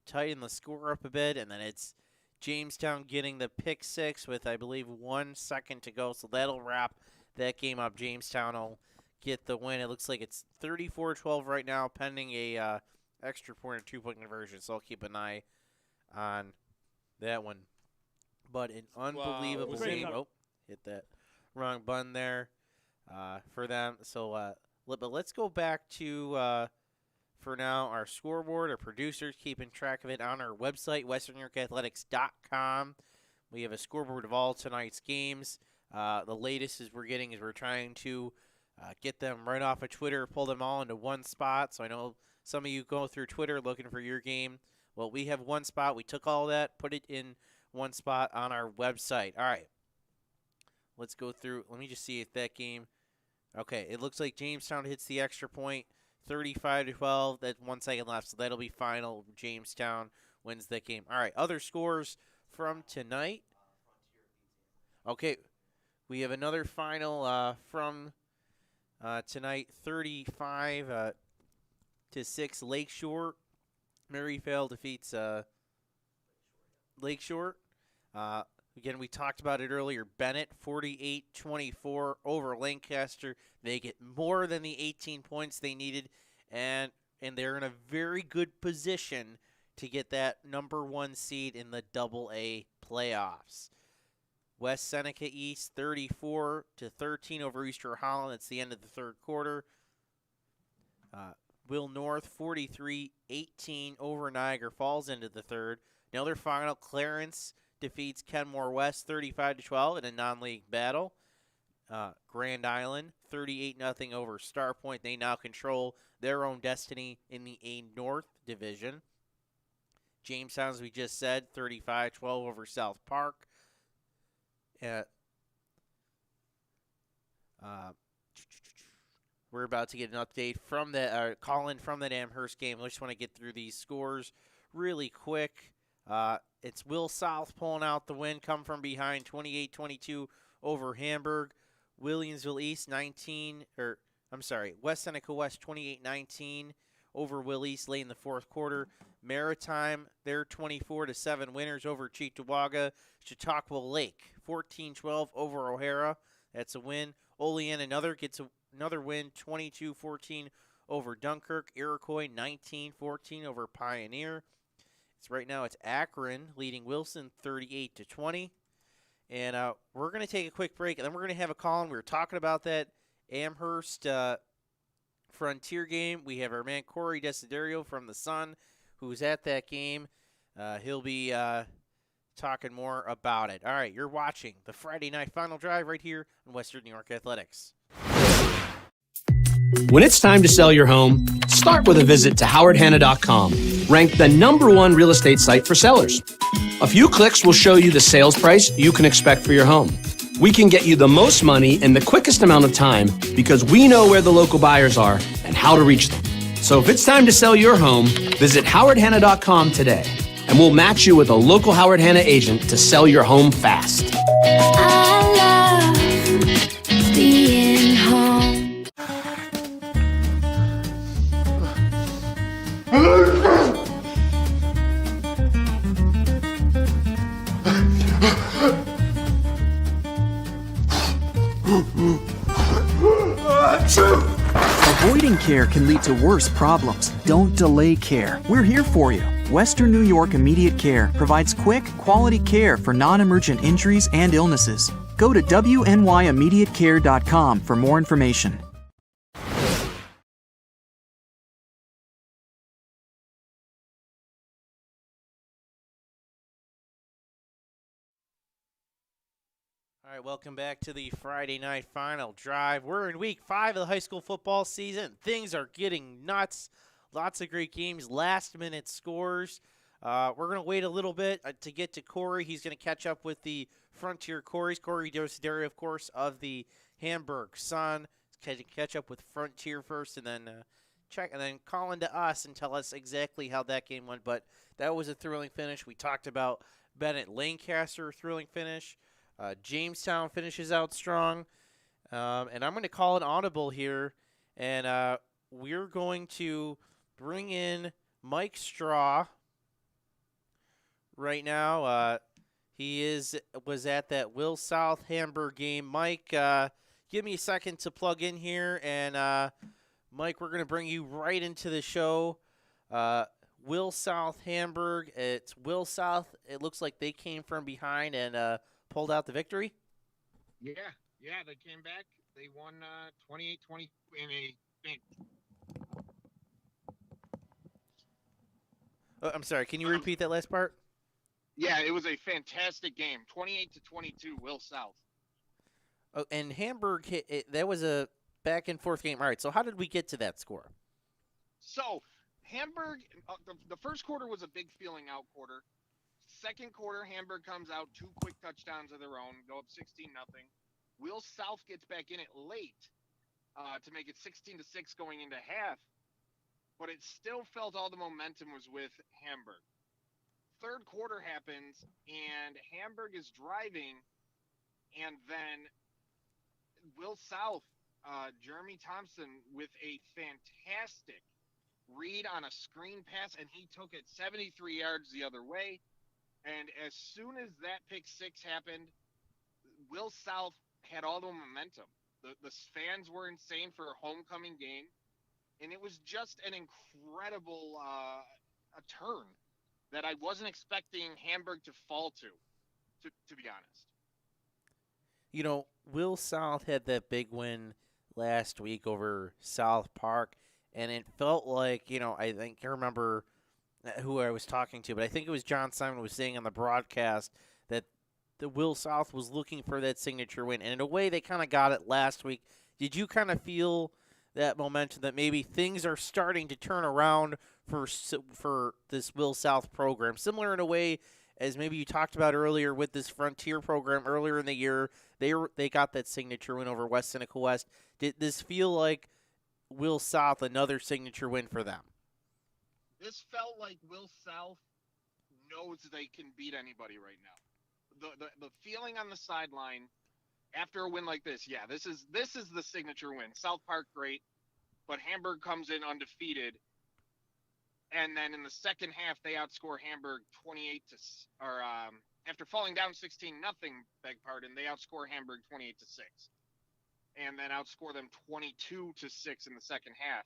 Speaker 1: tighten the score up a bit, and then it's Jamestown getting the pick 6 with, I believe, 1 second to go. So that'll wrap that game up. Jamestown will get the win. It looks like it's 34-12 right now, pending a extra point or 2-point conversion. So I'll keep an eye on that one. But an unbelievable game. Oh, hit that wrong button there for them. So, but let's go back to, for now, our scoreboard. Our producers keeping track of it on our website, westernnyorkathletics.com. We have a scoreboard of all tonight's games. The latest we're trying to get them right off of Twitter, pull them all into one spot. So I know some of you go through Twitter looking for your game. Well, we have one spot. We took all that, put it in one spot on our website. All right. Let's go through. Let me just see if that game. Okay, it looks like Jamestown hits the extra point, 35-12. That's 1 second left, so that'll be final. Jamestown wins that game. All right, other scores from tonight. Okay, we have another final from tonight, 35-6. Lakeshore. Maryvale defeats Lakeshore. Again, we talked about it earlier. Bennett, 48-24 over Lancaster. They get more than the 18 points they needed, and they're in a very good position to get that number 1 seed in the AA playoffs. West Seneca East, 34-13 over Easter Holland. That's the end of the third quarter. Will North, 43-18 over Niagara Falls into the third. Another final, Clarence defeats Kenmore West 35-12 in a non-league battle. Grand Island 38-0 over Star Point. They now control their own destiny in the A North Division. Jamestown, as we just said, 35-12 over South Park. We're about to get an update from the call-in from that Amherst game. I just want to get through these scores really quick. It's Will South pulling out the win, come from behind, 28-22 over Hamburg. Williamsville East, West Seneca West, 28-19 over Will East late in the fourth quarter. Maritime, they're 24-7 winners over Cheektowaga. Chautauqua Lake, 14-12 over O'Hara. That's a win. Olean gets another win, 22-14 over Dunkirk. Iroquois, 19-14 over Pioneer. Right now it's Akron leading Wilson 38-20. And we're going to take a quick break, and then we're going to have a call. We were talking about that Amherst Frontier game. We have our man Corey Desiderio from the Sun, who's at that game. He'll be talking more about it. All right, you're watching the Friday Night Final Drive right here on Western New York Athletics.
Speaker 2: When it's time to sell your home, start with a visit to howardhanna.com, ranked the #1 real estate site for sellers. A few clicks will show you the sales price you can expect for your home. We can get you the most money in the quickest amount of time because we know where the local buyers are and how to reach them. So if it's time to sell your home, visit howardhanna.com today, and we'll match you with a local Howard Hanna agent to sell your home fast.
Speaker 13: I love being home.
Speaker 4: Avoiding care can lead to worse problems. Don't delay care. We're here for you. Western New York Immediate Care provides quick, quality care for non-emergent injuries and illnesses. Go to wnyImmediatecare.com for more information.
Speaker 1: All right, welcome back to the Friday Night Final Drive. We're in week 5 of the high school football season. Things are getting nuts. Lots of great games, last-minute scores. We're going to wait a little bit to get to Corey. He's going to catch up with the Frontier Corys. Corey Dosidario, of course, of the Hamburg Sun. Catch up with Frontier first, and then call into us and tell us exactly how that game went. But that was a thrilling finish. We talked about Bennett Lancaster, thrilling finish. Jamestown finishes out strong. And I'm going to call an audible here, and we're going to bring in Mike Straw right now. He was at that Will South Hamburg game. Mike, give me a second to plug in here, and Mike, we're going to bring you right into the show. Will South Hamburg. It's Will South. It looks like they came from behind and pulled out the victory.
Speaker 14: Yeah, they came back. They won 28-20 in a thing.
Speaker 1: Oh, I'm sorry. Can you repeat that last part?
Speaker 14: Yeah, it was a fantastic game. 28-22, Will South.
Speaker 1: Oh, and Hamburg that was a back and forth game. All right. So how did we get to that score?
Speaker 14: So Hamburg, the first quarter was a big feeling out quarter. Second quarter, Hamburg comes out, 2 quick touchdowns of their own, go up 16-0. Will South gets back in it late to make it 16-6 going into half, but it still felt all the momentum was with Hamburg. Third quarter happens, and Hamburg is driving, and then Will South, Jeremy Thompson, with a fantastic read on a screen pass, and he took it 73 yards the other way. And as soon as that pick six happened, Will South had all the momentum. The fans were insane for a homecoming game, and it was just an incredible a turn that I wasn't expecting Hamburg to fall to be honest.
Speaker 1: You know, Will South had that big win last week over South Park, and it felt like, I remember who I was talking to, but I think it was John Simon was saying on the broadcast that the Will South was looking for that signature win, and in a way they kind of got it last week. Did you kind of feel that momentum that maybe things are starting to turn around for this Will South program, similar in a way as maybe you talked about earlier with this Frontier program earlier in the year? They got that signature win over West Seneca West. Did this feel like Will South another signature win for them?
Speaker 14: This felt like Will South knows they can beat anybody right now. The feeling on the sideline after a win like this, this is the signature win. South Park great, but Hamburg comes in undefeated, and then in the second half they outscore Hamburg 28 after falling down 16-0, they outscore Hamburg 28-6, and then outscore them 22-6 in the second half.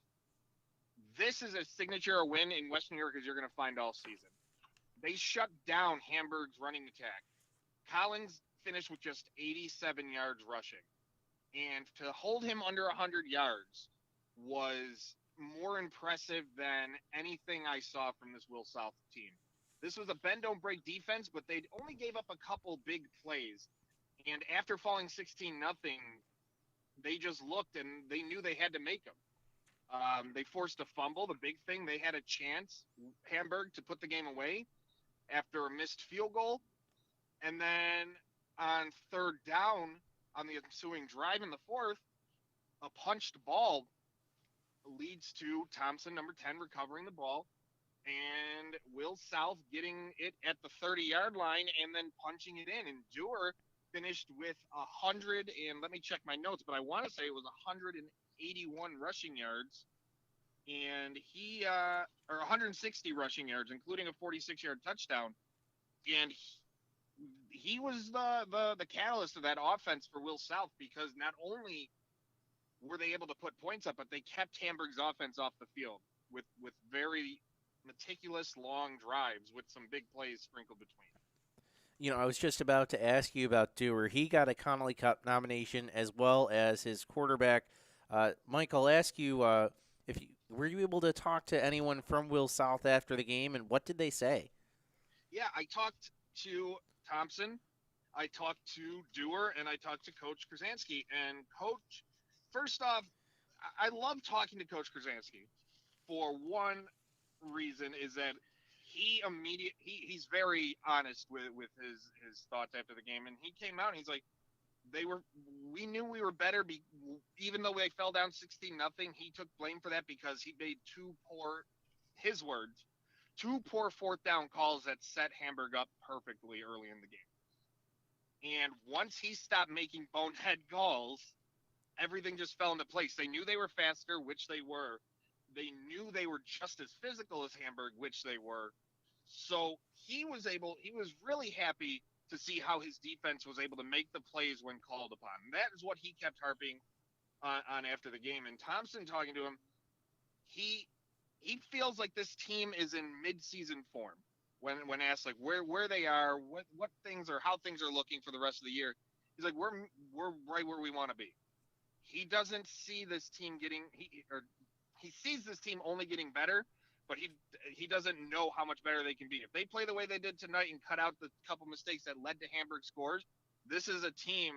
Speaker 14: This is a signature win in Western New York as you're going to find all season. They shut down Hamburg's running attack. Collins finished with just 87 yards rushing. And to hold him under 100 yards was more impressive than anything I saw from this Will South team. This was a bend-don't-break defense, but they only gave up a couple big plays. And after falling 16-0, they just looked and they knew they had to make them. They forced a fumble. The big thing, they had a chance, Hamburg, to put the game away after a missed field goal. And then on third down on the ensuing drive in the fourth, a punched ball leads to Thompson, number 10, recovering the ball, and Will South getting it at the 30-yard line and then punching it in. And Dewar finished with 100, and let me check my notes, but I want to say it was 181 rushing yards, and or 160 rushing yards, including a 46-yard touchdown. And he was the catalyst of that offense for Will South, because not only were they able to put points up, but they kept Hamburg's offense off the field with very meticulous long drives with some big plays sprinkled between.
Speaker 1: You know, I was just about to ask you about Dewar. He got a Connolly Cup nomination as well as his quarterback. Mike, I'll ask you, were you able to talk to anyone from Will South after the game, and what did they say?
Speaker 14: Yeah, I talked to Thompson, I talked to Dewar, and I talked to Coach Krasansky. And Coach, first off, I love talking to Coach Krasansky for one reason, is that he's very honest with his thoughts after the game. And he came out and he's like, we knew we were better, even though they fell down 16-0. He took blame for that because he made two poor fourth down calls that set Hamburg up perfectly early in the game. And once he stopped making bonehead calls, everything just fell into place. They knew they were faster, which they were. They knew they were just as physical as Hamburg, which they were. So he was really happy to see how his defense was able to make the plays when called upon. And that is what he kept harping on after the game. And Thompson, talking to him, he feels like this team is in mid-season form. When asked like where they are, what things or how things are looking for the rest of the year, he's like, we're right where we want to be. He doesn't see this team he sees this team only getting better, but he doesn't know how much better they can be. If they play the way they did tonight and cut out the couple mistakes that led to Hamburg scores, this is a team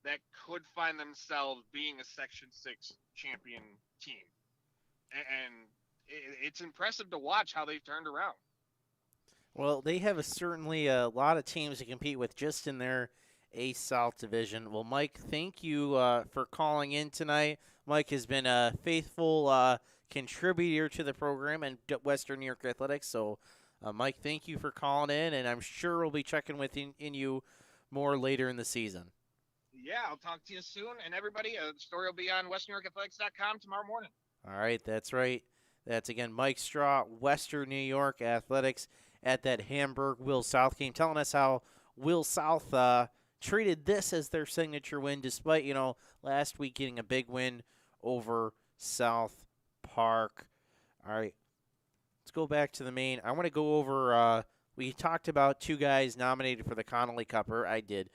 Speaker 14: that could find themselves being a Section 6 champion team. And it's impressive to watch how they've turned around.
Speaker 1: Well, they have certainly a lot of teams to compete with just in their A South division. Well, Mike, thank you for calling in tonight. Mike has been a faithful contributor to the program and Western New York Athletics. So, Mike, thank you for calling in, and I'm sure we'll be checking with you more later in the season.
Speaker 14: Yeah, I'll talk to you soon. And everybody, the story will be on WesternNewYorkAthletics.com tomorrow morning.
Speaker 1: All right, that's right. That's, again, Mike Straw, Western New York Athletics, at that Hamburg-Will South game, telling us how Will South treated this as their signature win, despite, last week getting a big win over South Park. All right, let's go back to the main. I want to go over, we talked about two guys nominated for the Connolly Cup, or I did,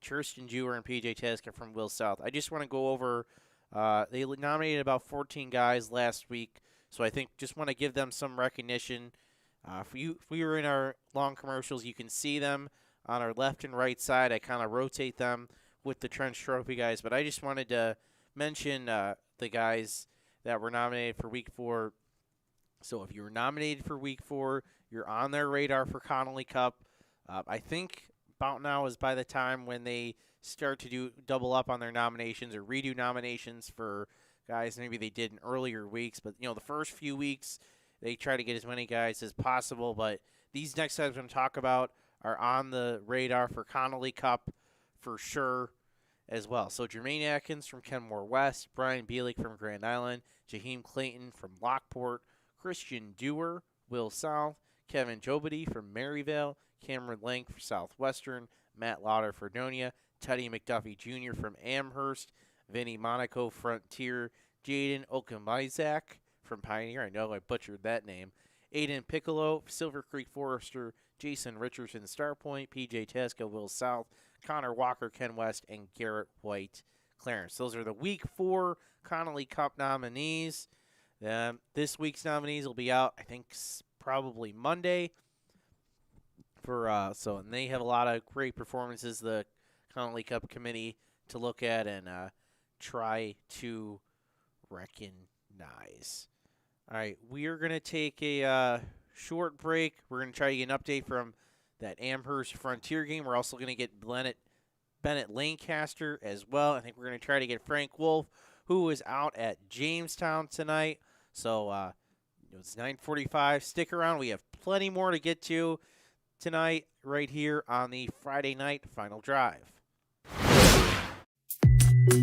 Speaker 1: Churston Dewar and P.J. Teska from Will South. I just want to go over, they nominated about 14 guys last week, so I think just want to give them some recognition. If we were in our long commercials, you can see them on our left and right side. I kind of rotate them with the Trench Trophy guys, but I just wanted to mention the guys that were nominated for Week 4. So if you were nominated for Week 4, you're on their radar for Connolly Cup. I think about now is by the time when they start to do double up on their nominations or redo nominations for guys maybe they did in earlier weeks. But, the first few weeks, they try to get as many guys as possible. But these next guys I'm going to talk about are on the radar for Connolly Cup for sure as well. So Jermaine Atkins from Kenmore West, Brian Bielik from Grand Island, Jaheim Clayton from Lockport, Christian Dewar, Will South, Kevin Jobity from Maryvale, Cameron Lang for Southwestern, Matt Lauder for Donia, Teddy McDuffie Jr. from Amherst, Vinny Monaco Frontier, Jaden Okamizak from Pioneer. I know I butchered that name. Aiden Piccolo, Silver Creek Forester, Jason Richardson, Starpoint, P.J. Teska, Will South, Connor Walker, Ken West, and Garrett White, Clarence. Those are the Week 4 Connolly Cup nominees. This week's nominees will be out, I think, probably Monday. And they have a lot of great performances, the Connolly Cup committee, to look at and try to recognize. All right, we are going to take a short break. We're going to try to get an update from that Amherst Frontier game. We're also going to get Bennett Lancaster as well. I think we're going to try to get Frank Wolf, who is out at Jamestown tonight. So it's 9:45. Stick around. We have plenty more to get to tonight right here on the Friday night final drive.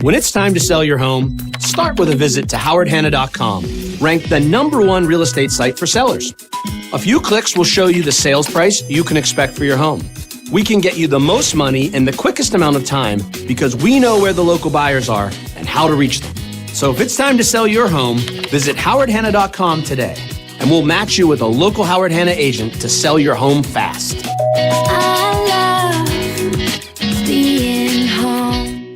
Speaker 2: When it's time to sell your home, start with a visit to howardhanna.com, ranked the #1 real estate site for sellers. A few clicks will show you the sales price you can expect for your home. We can get you the most money in the quickest amount of time because we know where the local buyers are and how to reach them. So if it's time to sell your home, visit howardhanna.com today, and we'll match you with a local Howard Hanna agent to sell your home fast.
Speaker 13: I love being home.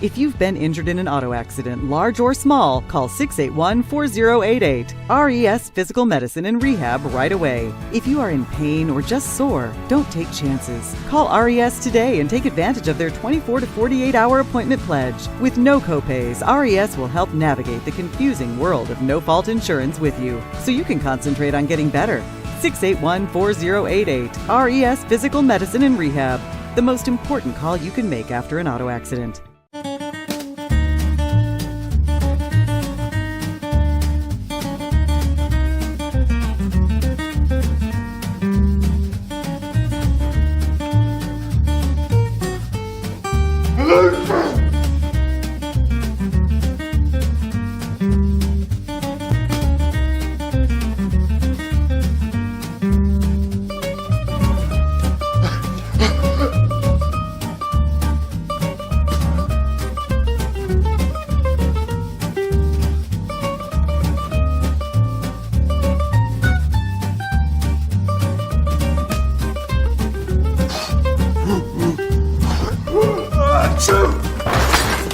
Speaker 3: If you've been injured in an auto accident, large or small, call 681-4088. RES Physical Medicine and Rehab right away. If you are in pain or just sore, don't take chances. Call RES today and take advantage of their 24 to 48-hour appointment pledge. With no copays, RES will help navigate the confusing world of no-fault insurance with you, so you can concentrate on getting better. 681-4088. RES Physical Medicine and Rehab. The most important call you can make after an auto accident.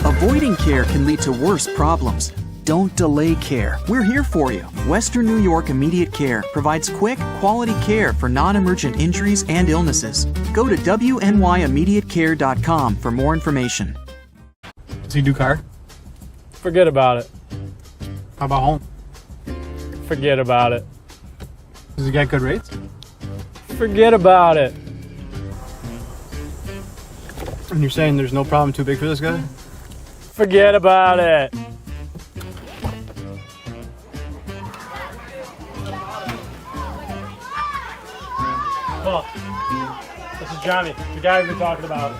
Speaker 4: Avoiding care can lead to worse problems. Don't delay care. We're here for you. Western New York Immediate Care provides quick, quality care for non-emergent injuries and illnesses. Go to wnyImmediatecare.com for more information.
Speaker 5: Does he do car?
Speaker 15: Forget about it.
Speaker 5: How about home?
Speaker 15: Forget about it.
Speaker 5: Does he get good rates?
Speaker 15: Forget about it.
Speaker 5: And you're saying there's no problem too big for this guy?
Speaker 15: Forget about it.
Speaker 6: Paul, this is Johnny, the guy we've been talking about.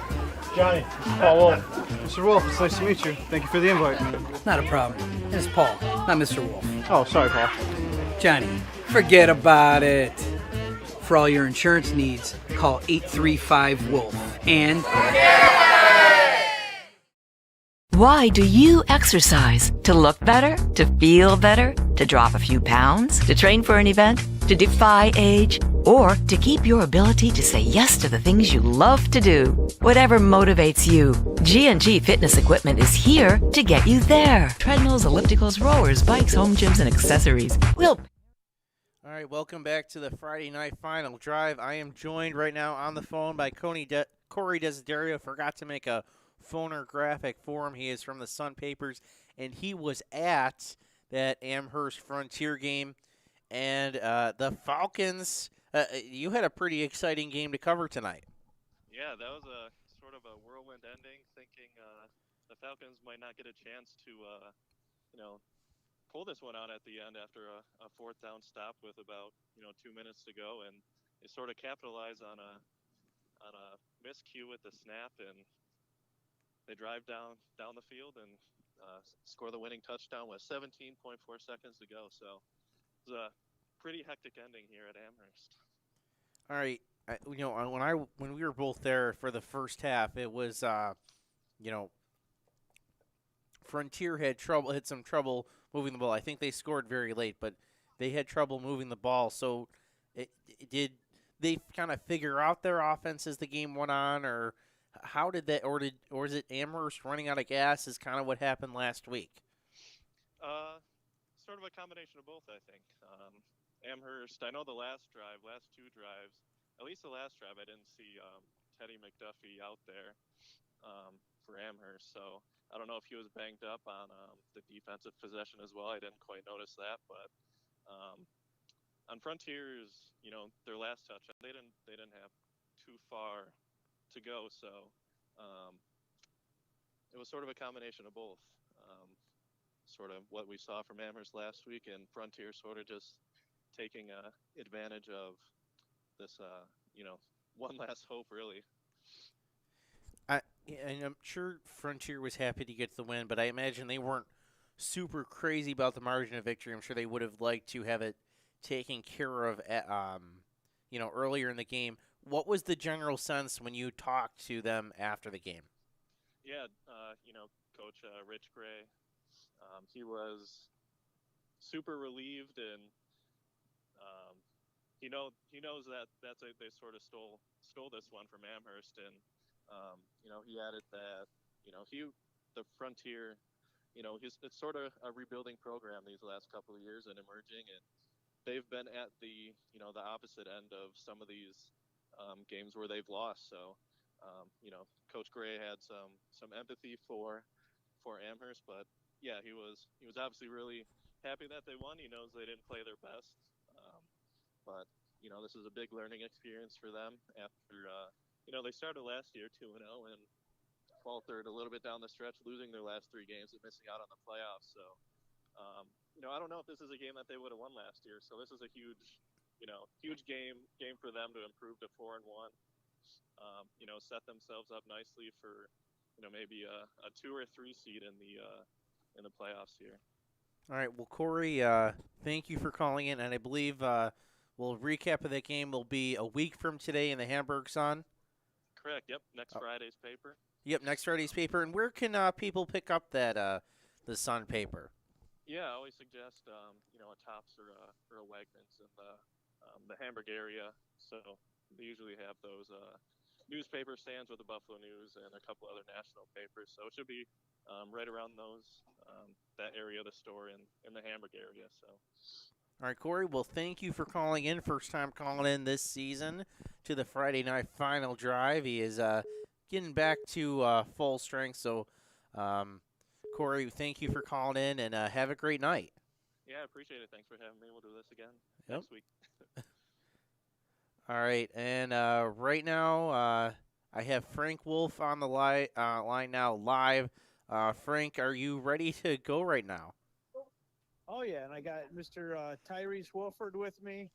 Speaker 6: Johnny, Paul Wolf.
Speaker 5: Mr. Wolf, it's nice to meet you. Thank you for the invite.
Speaker 7: Not a problem. It's Paul, not Mr. Wolf.
Speaker 5: Oh, sorry, Paul.
Speaker 7: Johnny, forget about it. For all your insurance needs, call 835-WOLF and...
Speaker 16: Why do you exercise? To look better? To feel better? To drop a few pounds? To train for an event? To defy age? Or to keep your ability to say yes to the things you love to do? Whatever motivates you, G&G Fitness Equipment is here to get you there. Treadmills, ellipticals, rowers, bikes, home gyms, and accessories. We'll
Speaker 1: All right, welcome back to the Friday night final drive. I am joined right now on the phone by Corey Desiderio. Forgot to make a phonographic for him. He is from the Sun Papers, and he was at that Amherst Frontier game. And the Falcons, you had a pretty exciting game to cover tonight.
Speaker 17: Yeah, that was a sort of a whirlwind ending, thinking the Falcons might not get a chance to, pull this one out at the end after a fourth down stop with about 2 minutes to go, and they sort of capitalize on a miscue with the snap, and they drive down the field and score the winning touchdown with 17.4 seconds to go. So it was a pretty hectic ending here at Amherst.
Speaker 1: All right, when we were both there for the first half, it was Frontier had some trouble moving the ball. I think they scored very late, but they had trouble moving the ball. So did they kind of figure out their offense as the game went on, or how did that, or is it Amherst running out of gas is kind of what happened last week?
Speaker 17: Sort of a combination of both, I think. Amherst, I know the last two drives, at least the last drive, I didn't see Teddy McDuffie out there for Amherst. So I don't know if he was banged up on the defensive possession as well. I didn't quite notice that, but on Frontiers, their last touch, they didn't have too far to go. So was sort of a combination of both. Sort of what we saw from Amherst last week, and Frontier sort of just taking advantage of this, one last hope, really.
Speaker 1: And I'm sure Frontier was happy to get the win, but I imagine they weren't super crazy about the margin of victory. I'm sure they would have liked to have it taken care of, earlier in the game. What was the general sense when you talked to them after the game?
Speaker 17: Yeah, Coach Rich Gray, he was super relieved, and he knows that they sort of stole this one from Amherst, and he added that the Frontier, it's sort of a rebuilding program these last couple of years and emerging, and they've been at the the opposite end of some of these games where they've lost. So Coach Gray had some empathy for Amherst, but yeah, he was obviously really happy that they won. He knows they didn't play their best, but this is a big learning experience for them after they started last year 2-0 and faltered a little bit down the stretch, losing their last 3 games and missing out on the playoffs. So I don't know if this is a game that they would have won last year. So this is a huge game for them to improve to 4-1. Set themselves up nicely for maybe a 2 or 3 seed in the playoffs here.
Speaker 1: All right, well, Corey, thank you for calling in, and I believe we'll recap of that game will be a week from today in the Hamburg Sun.
Speaker 17: Correct. Yep. Next Friday's paper.
Speaker 1: Yep, next Friday's paper. And where can people pick up that the Sun paper?
Speaker 17: Yeah, I always suggest a Tops or a Wegmans in the Hamburg area. So they usually have those newspaper stands with the Buffalo News and a couple other national papers. So it should be right around that area of the store in the Hamburg area. So.
Speaker 1: All right, Corey, well, thank you for calling in. First time calling in this season to the Friday Night Final Drive. He is getting back to full strength. So, Corey, thank you for calling in, and have a great night.
Speaker 17: Yeah, I appreciate it. Thanks for having me. We'll do this again
Speaker 1: next
Speaker 17: week.
Speaker 1: All right, and right now I have Frank Wolf on the line now live. Frank, are you ready to go right now?
Speaker 6: Oh, yeah, and I got Mr. Tyrese Wolford with me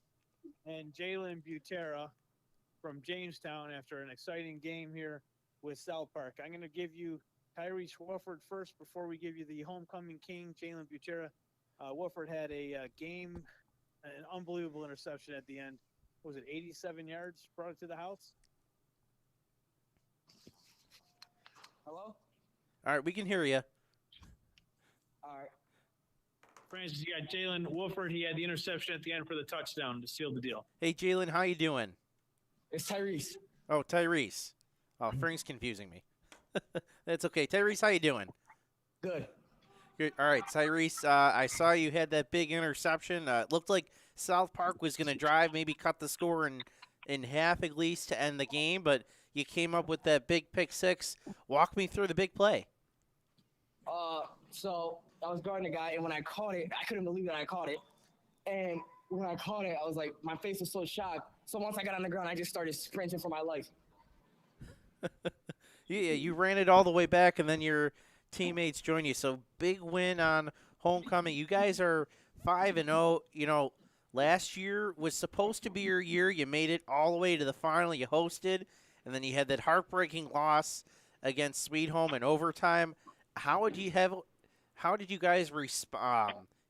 Speaker 6: and Jalen Butera from Jamestown after an exciting game here with South Park. I'm going to give you Tyrese Wolford first before we give you the homecoming king, Jalen Butera. Wolford had an unbelievable interception at the end. Was it 87 yards, brought it to the house? Hello?
Speaker 1: All right, we can hear you.
Speaker 6: All right. Francis, you got Jalen Wolford. He had the interception at the end for the touchdown to seal the deal.
Speaker 1: Hey, Jalen, how you doing?
Speaker 6: It's Tyrese.
Speaker 1: Oh, Tyrese. Oh, Frank's confusing me. That's okay. Tyrese, how you doing?
Speaker 6: Good.
Speaker 1: Good. All right, Tyrese, I saw you had that big interception. It looked like South Park was going to drive, maybe cut the score in half at least to end the game, but you came up with that big pick six. Walk me through the big play.
Speaker 18: So I was guarding the guy, and when I caught it, I couldn't believe that I caught it. And when I caught it, I was like, my face was so shocked. So once I got on the ground, I just started sprinting for my life.
Speaker 1: Yeah, you ran it all the way back, and then your teammates joined you. So big win on homecoming. You guys are 5-0. You know, last year was supposed to be your year. You made it all the way to the final. You hosted, and then you had that heartbreaking loss against Sweet Home in overtime. How did you guys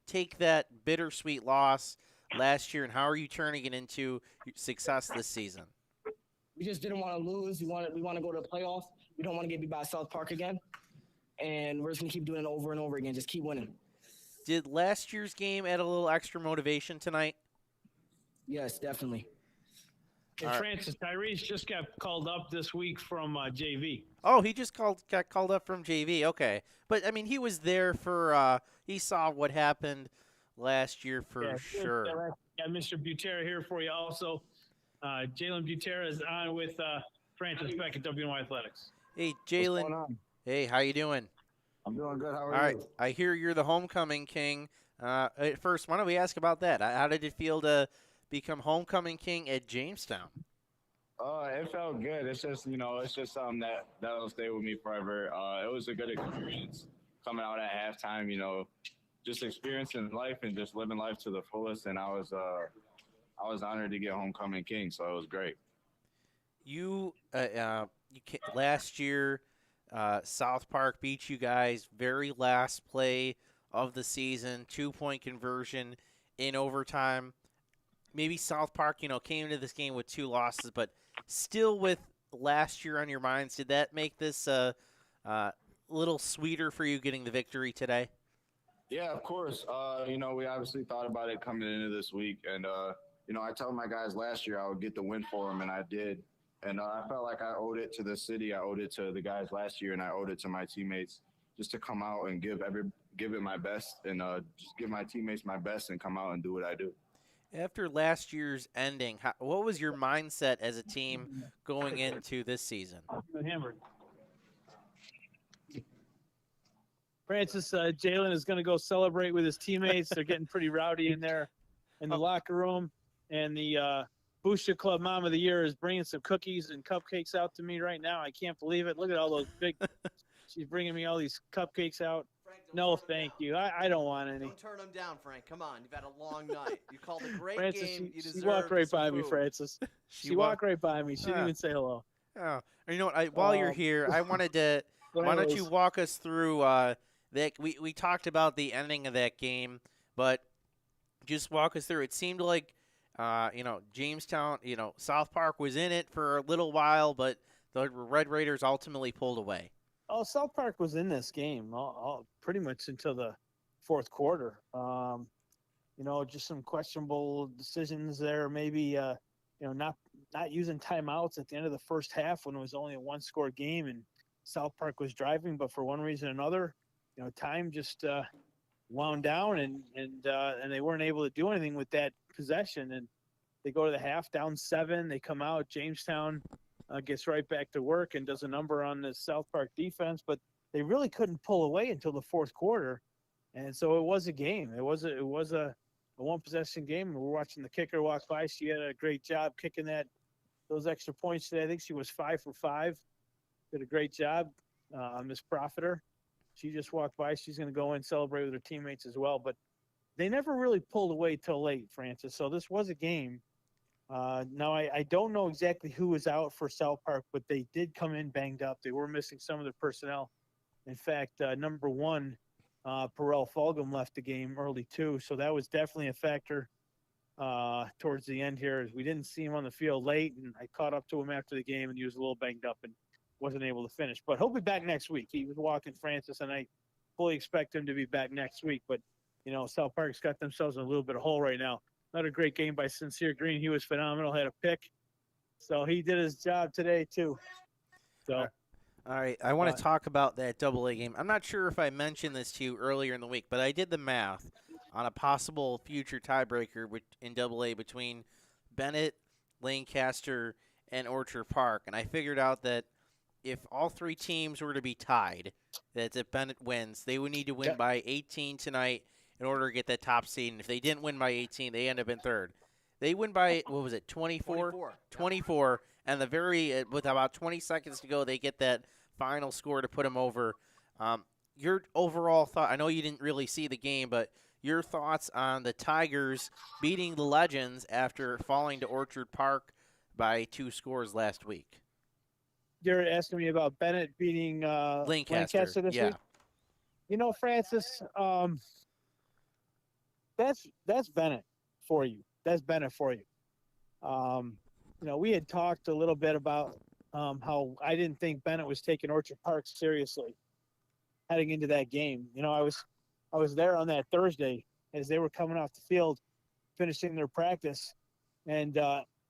Speaker 1: take that bittersweet loss last year, and how are you turning it into success this season?
Speaker 18: We just didn't want to lose. We want to go to the playoffs. We don't want to get beat by South Park again. And we're just going to keep doing it over and over again. Just keep winning.
Speaker 1: Did last year's game add a little extra motivation tonight?
Speaker 18: Yes, definitely.
Speaker 6: And Francis, Tyrese just got called up this week from JV.
Speaker 1: Oh, he just got called up from JV. Okay. But, I mean, he was there for he saw what happened last year for sure.
Speaker 6: Got Mr. Butera here for you also. Jalen Butera is on with Francis Beck at WNY Athletics.
Speaker 1: Hey, Jalen. Hey, how you doing?
Speaker 19: I'm doing good. How are you?
Speaker 1: All right. I hear you're the homecoming king. First, why don't we ask about that? How did it feel to become homecoming king at Jamestown?
Speaker 19: It felt good. It's just, it's just something that'll stay with me forever. It was a good experience coming out at halftime, just experiencing life and just living life to the fullest. And I was honored to get homecoming king, so it was great.
Speaker 1: Last year, South Park beat you guys very last play of the season, 2-point conversion in overtime. Maybe South Park, came into this game with 2 losses, but still with last year on your minds, did that make this a little sweeter for you getting the victory today?
Speaker 19: Yeah, of course. We obviously thought about it coming into this week, and I told my guys last year I would get the win for them, and I did. And I felt like I owed it to the city, I owed it to the guys last year, and I owed it to my teammates just to come out and give it my best, and just give my teammates my best, and come out and do what I do.
Speaker 1: After last year's ending, what was your mindset as a team going into this season?
Speaker 6: Hammered. Francis, Jalen is going to go celebrate with his teammates. They're getting pretty rowdy in there in the locker room. And the Booster Club Mom of the Year is bringing some cookies and cupcakes out to me right now. I can't believe it. Look at all those big – she's bringing me all these cupcakes out. No, thank you. I don't want any.
Speaker 9: Don't turn them down, Frank. Come on. You've had a long night. You called a great
Speaker 6: Francis,
Speaker 9: game. You deserve
Speaker 6: she walked right by
Speaker 9: food.
Speaker 6: me, Francis. She walked right by me. She didn't even say hello.
Speaker 1: Oh, you know what? While you're here, I wanted to – why don't you walk us through that? We talked about the ending of that game, but just walk us through. It seemed like, Jamestown, South Park was in it for a little while, but the Red Raiders ultimately pulled away.
Speaker 6: Oh, South Park was in this game pretty much until the fourth quarter. Just some questionable decisions there. Maybe, not using timeouts at the end of the first half when it was only a 1-score game and South Park was driving, but for one reason or another, time just wound down and they weren't able to do anything with that possession. And they go to the half down 7. They come out. Jamestown gets right back to work and does a number on the South Park defense, but they really couldn't pull away until the fourth quarter. And so it was a game. It was a one-possession game. We're watching the kicker walk by. She had a great job kicking those extra points today. I think she was 5 for 5. Did a great job, Miss Profiter. She just walked by. She's going to go in and celebrate with her teammates as well. But they never really pulled away till late, Francis. So this was a game. Now, I don't know exactly who was out for South Park, but they did come in banged up. They were missing some of their personnel. In fact, number 1, Perel Fulgham left the game early too. So that was definitely a factor towards the end here. We didn't see him on the field late, and I caught up to him after the game, and he was a little banged up and wasn't able to finish. But he'll be back next week. He was walking Francis, and I fully expect him to be back next week. But, South Park's got themselves in a little bit of hole right now. Another great game by Sincere Green. He was phenomenal, had a pick. So he did his job today too. So,
Speaker 1: all right, I want to talk about that AA game. I'm not sure if I mentioned this to you earlier in the week, but I did the math on a possible future tiebreaker in AA between Bennett, Lancaster, and Orchard Park, and I figured out that if all 3 teams were to be tied, that if Bennett wins, they would need to win by 18 tonight in order to get that top seed. And if they didn't win by 18, they end up in 3rd. They win by, 24? 24. And with about 20 seconds to go, they get that final score to put them over. Your overall thought, I know you didn't really see the game, but your thoughts on the Tigers beating the Legends after falling to Orchard Park by 2 scores last week.
Speaker 6: You're asking me about Bennett beating Lancaster this week? Francis, that's Bennett for you. That's Bennett for you. We had talked a little bit about how I didn't think Bennett was taking Orchard Park seriously heading into that game. I was there on that Thursday as they were coming off the field, finishing their practice, and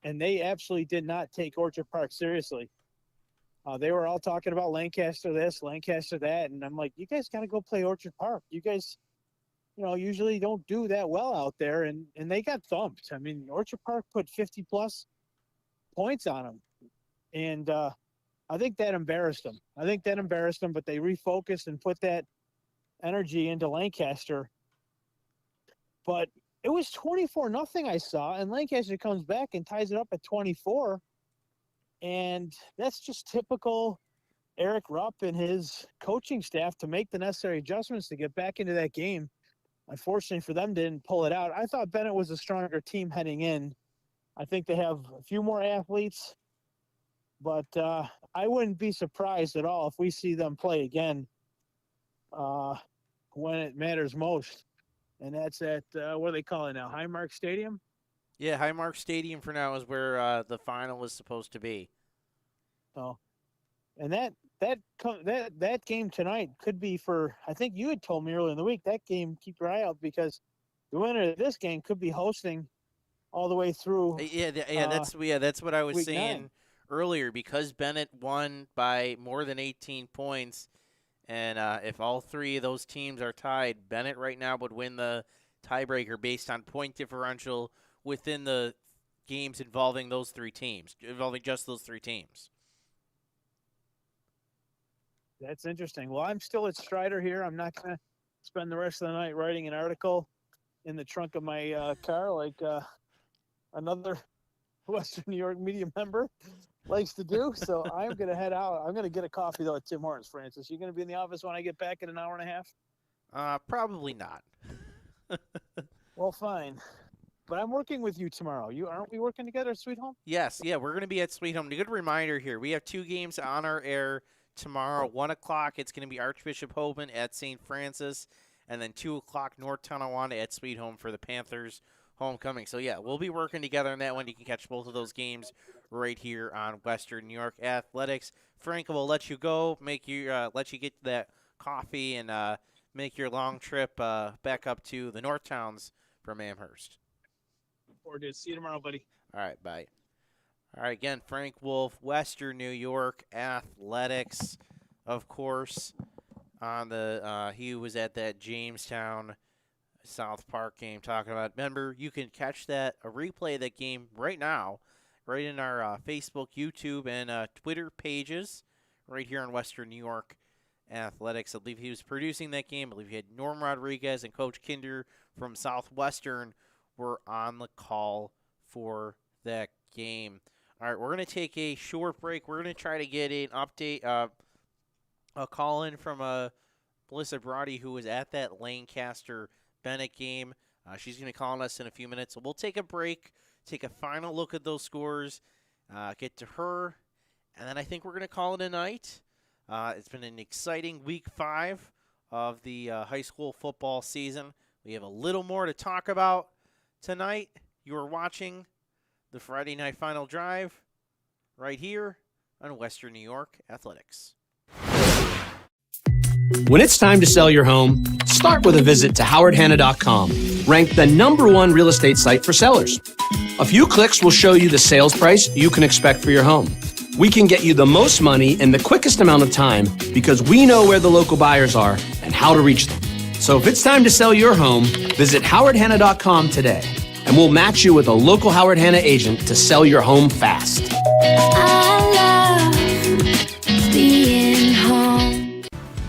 Speaker 6: they absolutely did not take Orchard Park seriously. They were all talking about Lancaster this, Lancaster that, and I'm like, you guys got to go play Orchard Park. You guys, usually don't do that well out there, and they got thumped. I mean, Orchard Park put 50-plus points on them, and I think that embarrassed them. But they refocused and put that energy into Lancaster. But it was 24-0 I saw, and Lancaster comes back and ties it up at 24. And that's just typical Eric Rupp and his coaching staff to make the necessary adjustments to get back into that game. Unfortunately for them, didn't pull it out. I thought Bennett was a stronger team heading in. I think they have a few more athletes, but I wouldn't be surprised at all if we see them play again when it matters most. And that's at, what do they call it now, Highmark Stadium?
Speaker 1: Yeah, Highmark Stadium for now is where the final is supposed to be.
Speaker 6: Oh, and that game tonight could be for, I think you had told me earlier in the week, that game, keep your eye out, because the winner of this game could be hosting all the way through.
Speaker 1: That's what I was
Speaker 6: week
Speaker 1: saying
Speaker 6: 9.
Speaker 1: earlier, because Bennett won by more than 18 points, and if all three of those teams are tied, Bennett right now would win the tiebreaker based on point differential within the games involving those three teams, involving just those three teams.
Speaker 6: That's interesting. Well, I'm still at Strider here. I'm not going to spend the rest of the night writing an article in the trunk of my car like another Western New York media member likes to do. So I'm going to head out. I'm going to get a coffee, though, at Tim Hortons, Francis. You going to be in the office when I get back in an hour and a half?
Speaker 1: Probably not.
Speaker 6: Well, fine. But I'm working with you tomorrow. Aren't we working together at Sweet Home?
Speaker 1: Yes, yeah, we're going to be at Sweet Home. A good reminder here. We have 2 games on our air tomorrow. 1 o'clock, it's going to be Archbishop Hoban at St. Francis. And then 2 o'clock, North Tonawanda at Sweet Home for the Panthers homecoming. So, yeah, we'll be working together on that one. You can catch both of those games right here on Western New York Athletics. Frank will let you go, let you get that coffee, and make your long trip back up to the North Towns from Amherst.
Speaker 6: Look forward to it. See you tomorrow, buddy.
Speaker 1: All right, bye. All right, again, Frank Wolf, Western New York Athletics, of course. He was at that Jamestown South Park game talking about. Remember, you can catch a replay of that game right now, right in our Facebook, YouTube, and Twitter pages, right here on Western New York Athletics. I believe he was producing that game. I believe he had Norm Rodriguez and Coach Kinder from Southwestern were on the call for that game. All right, we're going to take a short break. We're going to try to get an update, a call in from Melissa Brody, who was at that Lancaster-Bennett game. She's going to call on us in a few minutes. So we'll take a break, take a final look at those scores, get to her, and then I think we're going to call it a night. It's been an exciting week 5 of the high school football season. We have a little more to talk about tonight. You are watching the Friday Night Final Drive right here on Western New York Athletics.
Speaker 2: When it's time to sell your home, start with a visit to howardhanna.com, ranked the #1 real estate site for sellers. A few clicks will show you the sales price you can expect for your home. We can get you the most money in the quickest amount of time because we know where the local buyers are and how to reach them. So if it's time to sell your home, visit howardhanna.com today, and we'll match you with a local Howard Hanna agent to sell your home fast.
Speaker 13: I love being home.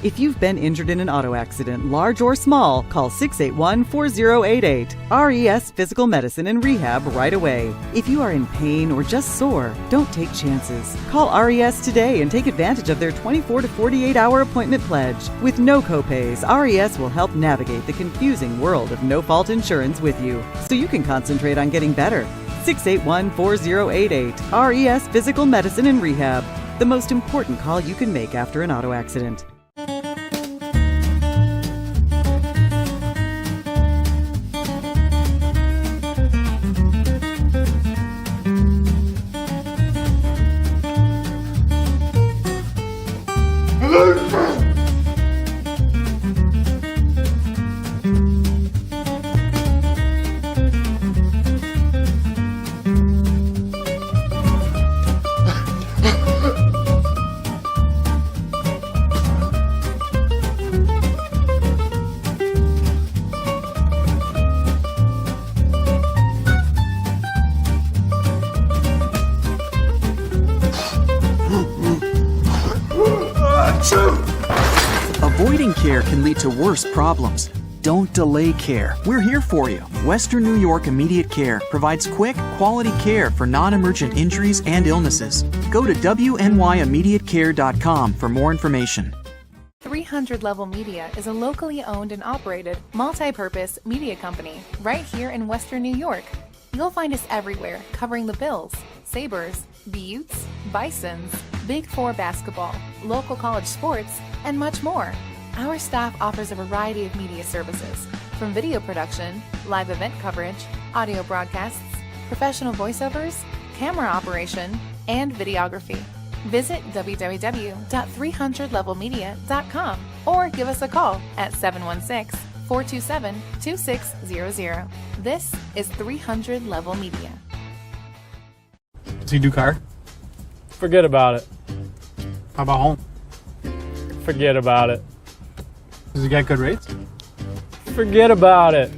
Speaker 3: If you've been injured in an auto accident, large or small, call 681-4088. RES Physical Medicine and Rehab right away. If you are in pain or just sore, don't take chances. Call RES today and take advantage of their 24 to 48-hour appointment pledge. With no copays, RES will help navigate the confusing world of no-fault insurance with you, so you can concentrate on getting better. 681-4088. RES Physical Medicine and Rehab. The most important call you can make after an auto accident.
Speaker 4: Avoiding care can lead to worse problems. Don't delay care. We're here for you. Western New York Immediate Care provides quick, quality care for non-emergent injuries and illnesses. Go to WNYimmediatecare.com for more information.
Speaker 20: 300 Level Media is a locally owned and operated, multi-purpose media company right here in Western New York. You'll find us everywhere, covering the Bills, Sabres, Beauts, Bisons, Big Four basketball, local college sports, and much more. Our staff offers a variety of media services, from video production, live event coverage, audio broadcasts, professional voiceovers, camera operation, and videography. Visit www.300levelmedia.com or give us a call at 716-427-2600. This is 300 Level Media.
Speaker 5: Does he do car?
Speaker 15: Forget about it.
Speaker 5: How about home?
Speaker 15: Forget about it.
Speaker 5: Does he get good rates?
Speaker 15: Forget about it.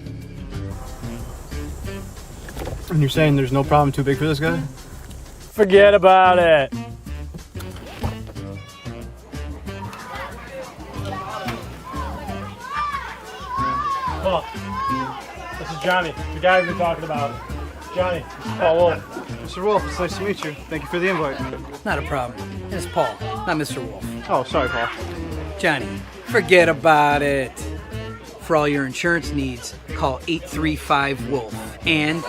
Speaker 5: And you're saying there's no problem too big for this guy?
Speaker 15: Forget about it. Paul, this is Johnny, the guy we've been talking about. Johnny, this is Paul Wolf.
Speaker 5: Mr. Wolf, it's nice to meet you. Thank you for the invite.
Speaker 7: Not a problem. It's Paul, not Mr. Wolf.
Speaker 5: Oh, sorry, Paul.
Speaker 7: Johnny, forget about it. For all your insurance needs, call 835-WOLF and...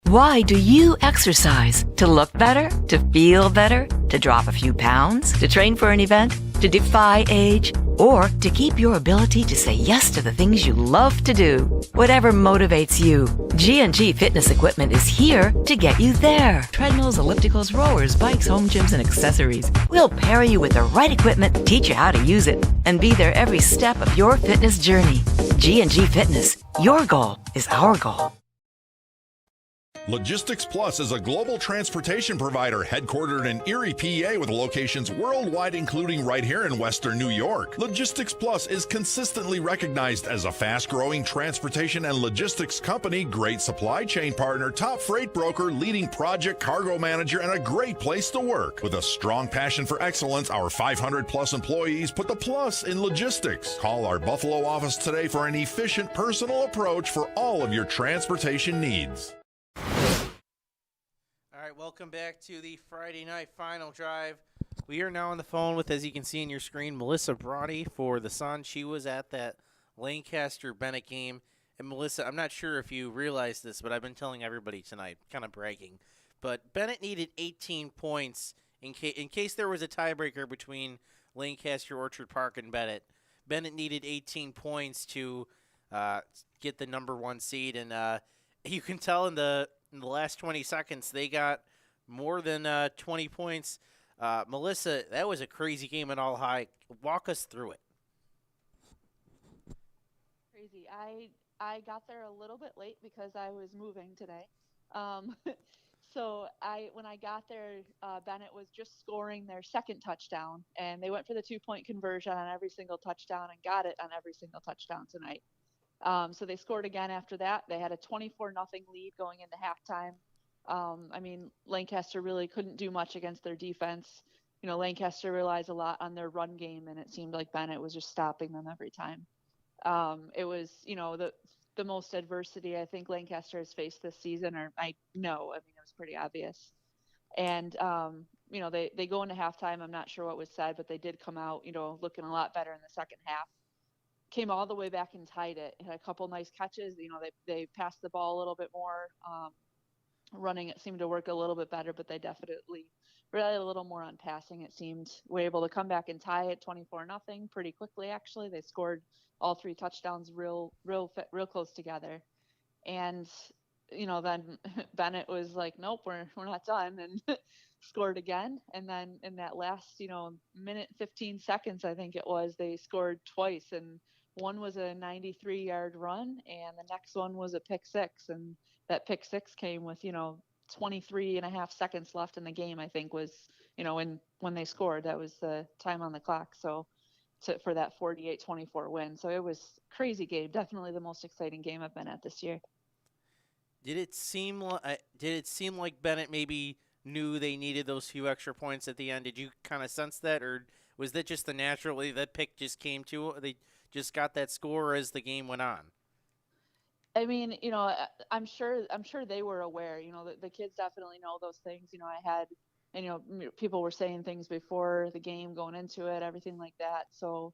Speaker 16: Why do you exercise? To look better? To feel better? To drop a few pounds? To train for an event? To defy age? Or to keep your ability to say yes to the things you love to do? Whatever motivates you, G&G Fitness Equipment is here to get you there. Treadmills, ellipticals, rowers, bikes, home gyms, and accessories. We'll pair you with the right equipment, teach you how to use it, and be there every step of your fitness journey. G&G Fitness. Your goal is our goal.
Speaker 21: Logistics Plus is a global transportation provider headquartered in Erie, PA, with locations worldwide, including right here in Western New York. Logistics Plus is consistently recognized as a fast-growing transportation and logistics company, great supply chain partner, top freight broker, leading project cargo manager, and a great place to work. With a strong passion for excellence, our 500-plus employees put the plus in logistics. Call our Buffalo office today for an efficient, personal approach for all of your transportation needs.
Speaker 1: All right, welcome back to the Friday night final drive. We are now on the phone with, as you can see in your screen, Melissa Brody for the Sun. She was at that Lancaster-Bennett game. And Melissa, I'm not sure if you realize this, but I've been telling everybody tonight, kind of bragging. But Bennett needed 18 points in case there was a tiebreaker between Lancaster, Orchard Park, and Bennett. Bennett needed 18 points to get the number one seed, and you can tell in the last 20 seconds they got more than 20 points. Melissa, that was a crazy game at all high. Walk us through it.
Speaker 22: Crazy. I got there a little bit late because I was moving today. So when I got there, Bennett was just scoring their second touchdown, and they went for the 2-point conversion on every single touchdown and got it on every single touchdown tonight. So they scored again after that. They had a 24-0 lead going into halftime. I mean, Lancaster really couldn't do much against their defense. You know, Lancaster relies a lot on their run game, and it seemed like Bennett was just stopping them every time. It was, you know, the most adversity I think Lancaster has faced this season, or I know. I mean, it was pretty obvious. And, you know, they go into halftime. I'm not sure what was said, but they did come out, you know, looking a lot better in the second half. Came all the way back and tied it. Had a couple nice catches. You know, they passed the ball a little bit more. Running, it seemed to work a little bit better, but they definitely relied a little more on passing, it seemed. Were able to come back and tie it 24-0 pretty quickly, actually. They scored all three touchdowns real close together. And, you know, then Bennett was like, nope, we're not done, and scored again. And then in that last, you know, minute, 15 seconds, I think it was, they scored twice. And one was a 93-yard run, and the next one was a pick six. And that pick six came with, you know, 23 and a half seconds left in the game, I think was, you know, when they scored, that was the time on the clock. So for that 48-24 win. So it was a crazy game. Definitely the most exciting game I've been at this year.
Speaker 1: Did it seem like Bennett maybe knew they needed those few extra points at the end? Did you kind of sense that, or Was that just the natural way that pick just came to? They just got that score as the game went on.
Speaker 8: I mean, I'm sure they were aware. The kids definitely know those things. I had, and people were saying things before the game, going into it, everything like that. So,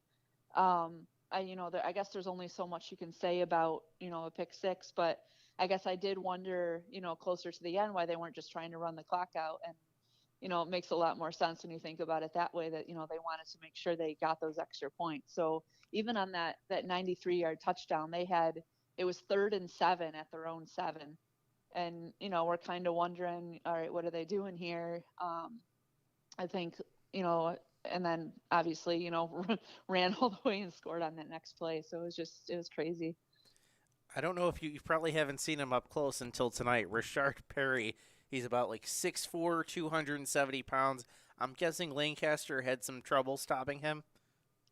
Speaker 8: I guess there's only so much you can say about a pick six, but I guess I did wonder, closer to the end, why they weren't just trying to run the clock out. And it makes a lot more sense when you think about it that way, that they wanted to make sure they got those extra points. So even on that 93-yard touchdown, it was 3rd and 7 at their own 7. And, we're kind of wondering, all right, what are they doing here? I think, and then obviously, ran all the way and scored on that next play. So it was crazy.
Speaker 1: I don't know if you probably haven't seen him up close until tonight. Rashard Perry, he's about like 6'4", 270 pounds. I'm guessing Lancaster had some trouble stopping him.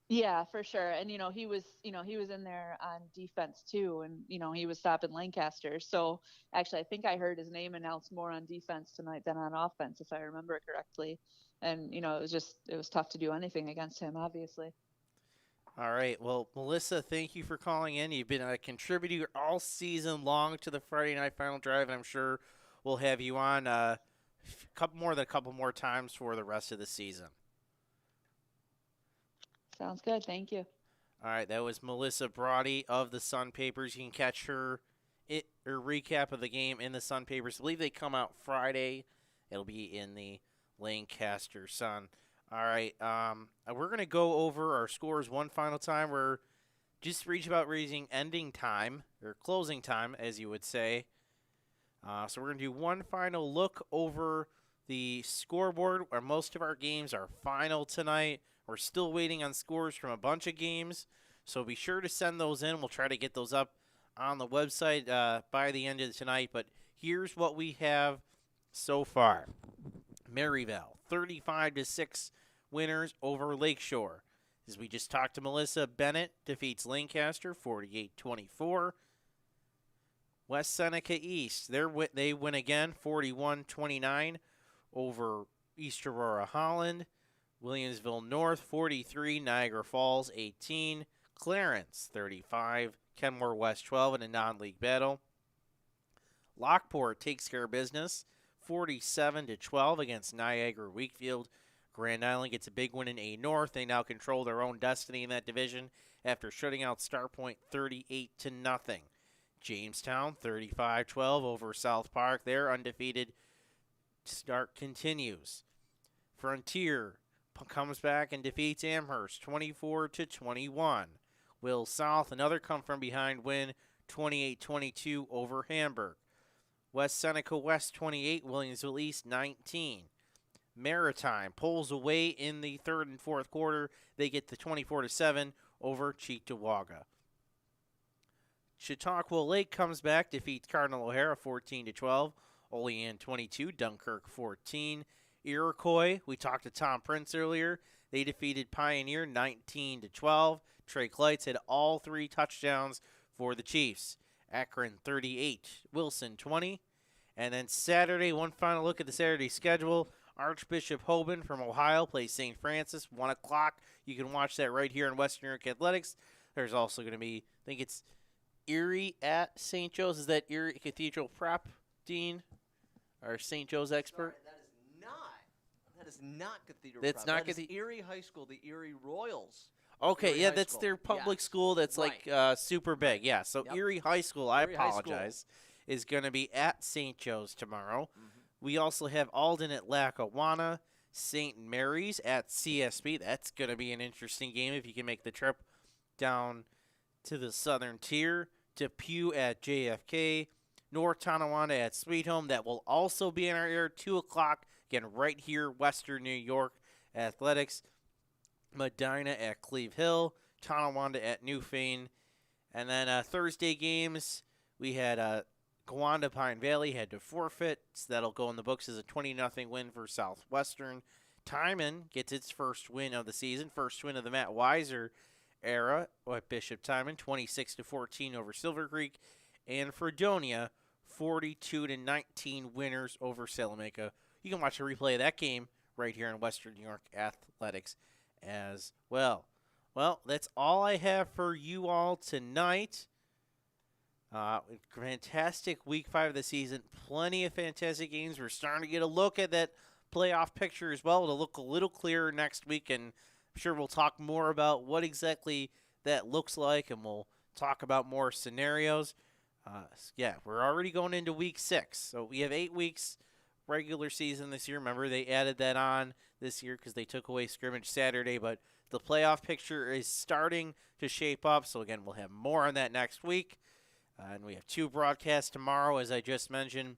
Speaker 8: Yeah, for sure. And, he was in there on defense too. And, he was stopping Lancaster. So actually, I think I heard his name announced more on defense tonight than on offense, if I remember it correctly. And, it was tough to do anything against him, obviously.
Speaker 1: All right. Well, Melissa, thank you for calling in. You've been a contributor all season long to the Friday Night Final Drive, and I'm sure we'll have you on a couple more times for the rest of the season.
Speaker 8: Sounds good. Thank you.
Speaker 1: All right. That was Melissa Brody of the Sun Papers. You can catch her recap of the game in the Sun Papers. I believe they come out Friday. It'll be in the Lancaster Sun. All right, we're going to go over our scores one final time. We're just reaching ending time, or closing time, as you would say. So we're going to do one final look over the scoreboard, where most of our games are final tonight. We're still waiting on scores from a bunch of games, so be sure to send those in. We'll try to get those up on the website by the end of tonight. But here's what we have so far. Maryville, 35-6 winners over Lakeshore. As we just talked to Melissa, Bennett defeats Lancaster 48-24. West Seneca East, they win again 41-29 over East Aurora Holland. Williamsville North 43, Niagara Falls 18. Clarence 35, Kenmore West 12 in a non-league battle. Lockport takes care of business 47-12 against Niagara Wakefield. Grand Island gets a big win in A North. They now control their own destiny in that division after shutting out Starpoint 38-0. Jamestown 35-12 over South Park. Their undefeated start continues. Frontier comes back and defeats Amherst 24-21. Will South, another come-from-behind win, 28-22 over Hamburg. West Seneca West 28, Williamsville East 19. Maritime pulls away in the third and fourth quarter. They get the 24-7 over Cheektowaga. Chautauqua Lake comes back, defeats Cardinal O'Hara 14-12. Olean 22, Dunkirk 14. Iroquois, we talked to Tom Prince earlier. They defeated Pioneer 19-12. Trey Kleitz had all 3 touchdowns for the Chiefs. Akron 38, Wilson 20. And then Saturday, one final look at the Saturday schedule. Archbishop Hoban from Ohio plays St. Francis, 1 o'clock. You can watch that right here in Western New York Athletics. There's also going to be, I think it's Erie at St. Joe's. Is that Erie Cathedral Prep, Dean? Our St. Joe's expert?
Speaker 9: Sorry, that is not Cathedral
Speaker 1: That's
Speaker 9: Prep.
Speaker 1: not
Speaker 9: That is Erie High School, the Erie Royals.
Speaker 1: Okay,
Speaker 9: Erie
Speaker 1: yeah,
Speaker 9: High
Speaker 1: that's
Speaker 9: School.
Speaker 1: their public
Speaker 9: Yes.
Speaker 1: school that's
Speaker 9: Right.
Speaker 1: like super big. Yeah, so
Speaker 9: Yep.
Speaker 1: Erie High School, I
Speaker 9: Erie High School.
Speaker 1: apologize, is going to be at St. Joe's tomorrow. We also have Alden at Lackawanna, St. Mary's at CSB. That's going to be an interesting game if you can make the trip down to the southern tier. Depew at JFK, North Tonawanda at Sweet Home. That will also be in our air, 2 o'clock, again, right here, Western New York Athletics. Medina at Cleve Hill, Tonawanda at Newfane. And then Thursday games, we had Gowanda Pine Valley had to forfeit, so that'll go in the books as a 20-0 win for Southwestern. Timon gets its first win of the season, first win of the Matt Weiser era at Bishop Timon, 26-14 over Silver Creek. And Fredonia, 42-19 winners over Salamanca. You can watch a replay of that game right here in Western New York Athletics as well. Well, that's all I have for you all tonight. Fantastic week 5 of the season. Plenty of fantastic games. We're starting to get a look at that playoff picture as well. It'll look a little clearer next week, and I'm sure we'll talk more about what exactly that looks like, and we'll talk about more scenarios. We're already going into week 6. So we have 8 weeks regular season this year. Remember, they added that on this year because they took away scrimmage Saturday, but the playoff picture is starting to shape up. So, again, we'll have more on that next week. And we have 2 broadcasts tomorrow, as I just mentioned.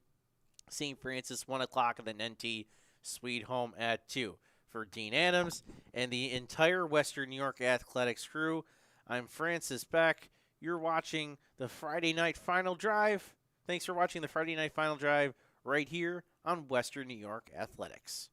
Speaker 1: St. Francis, 1 o'clock, and then NT Sweet Home at 2. For Dean Adams and the entire Western New York Athletics crew, I'm Francis Beck. You're watching the Friday Night Final Drive. Thanks for watching the Friday Night Final Drive right here on Western New York Athletics.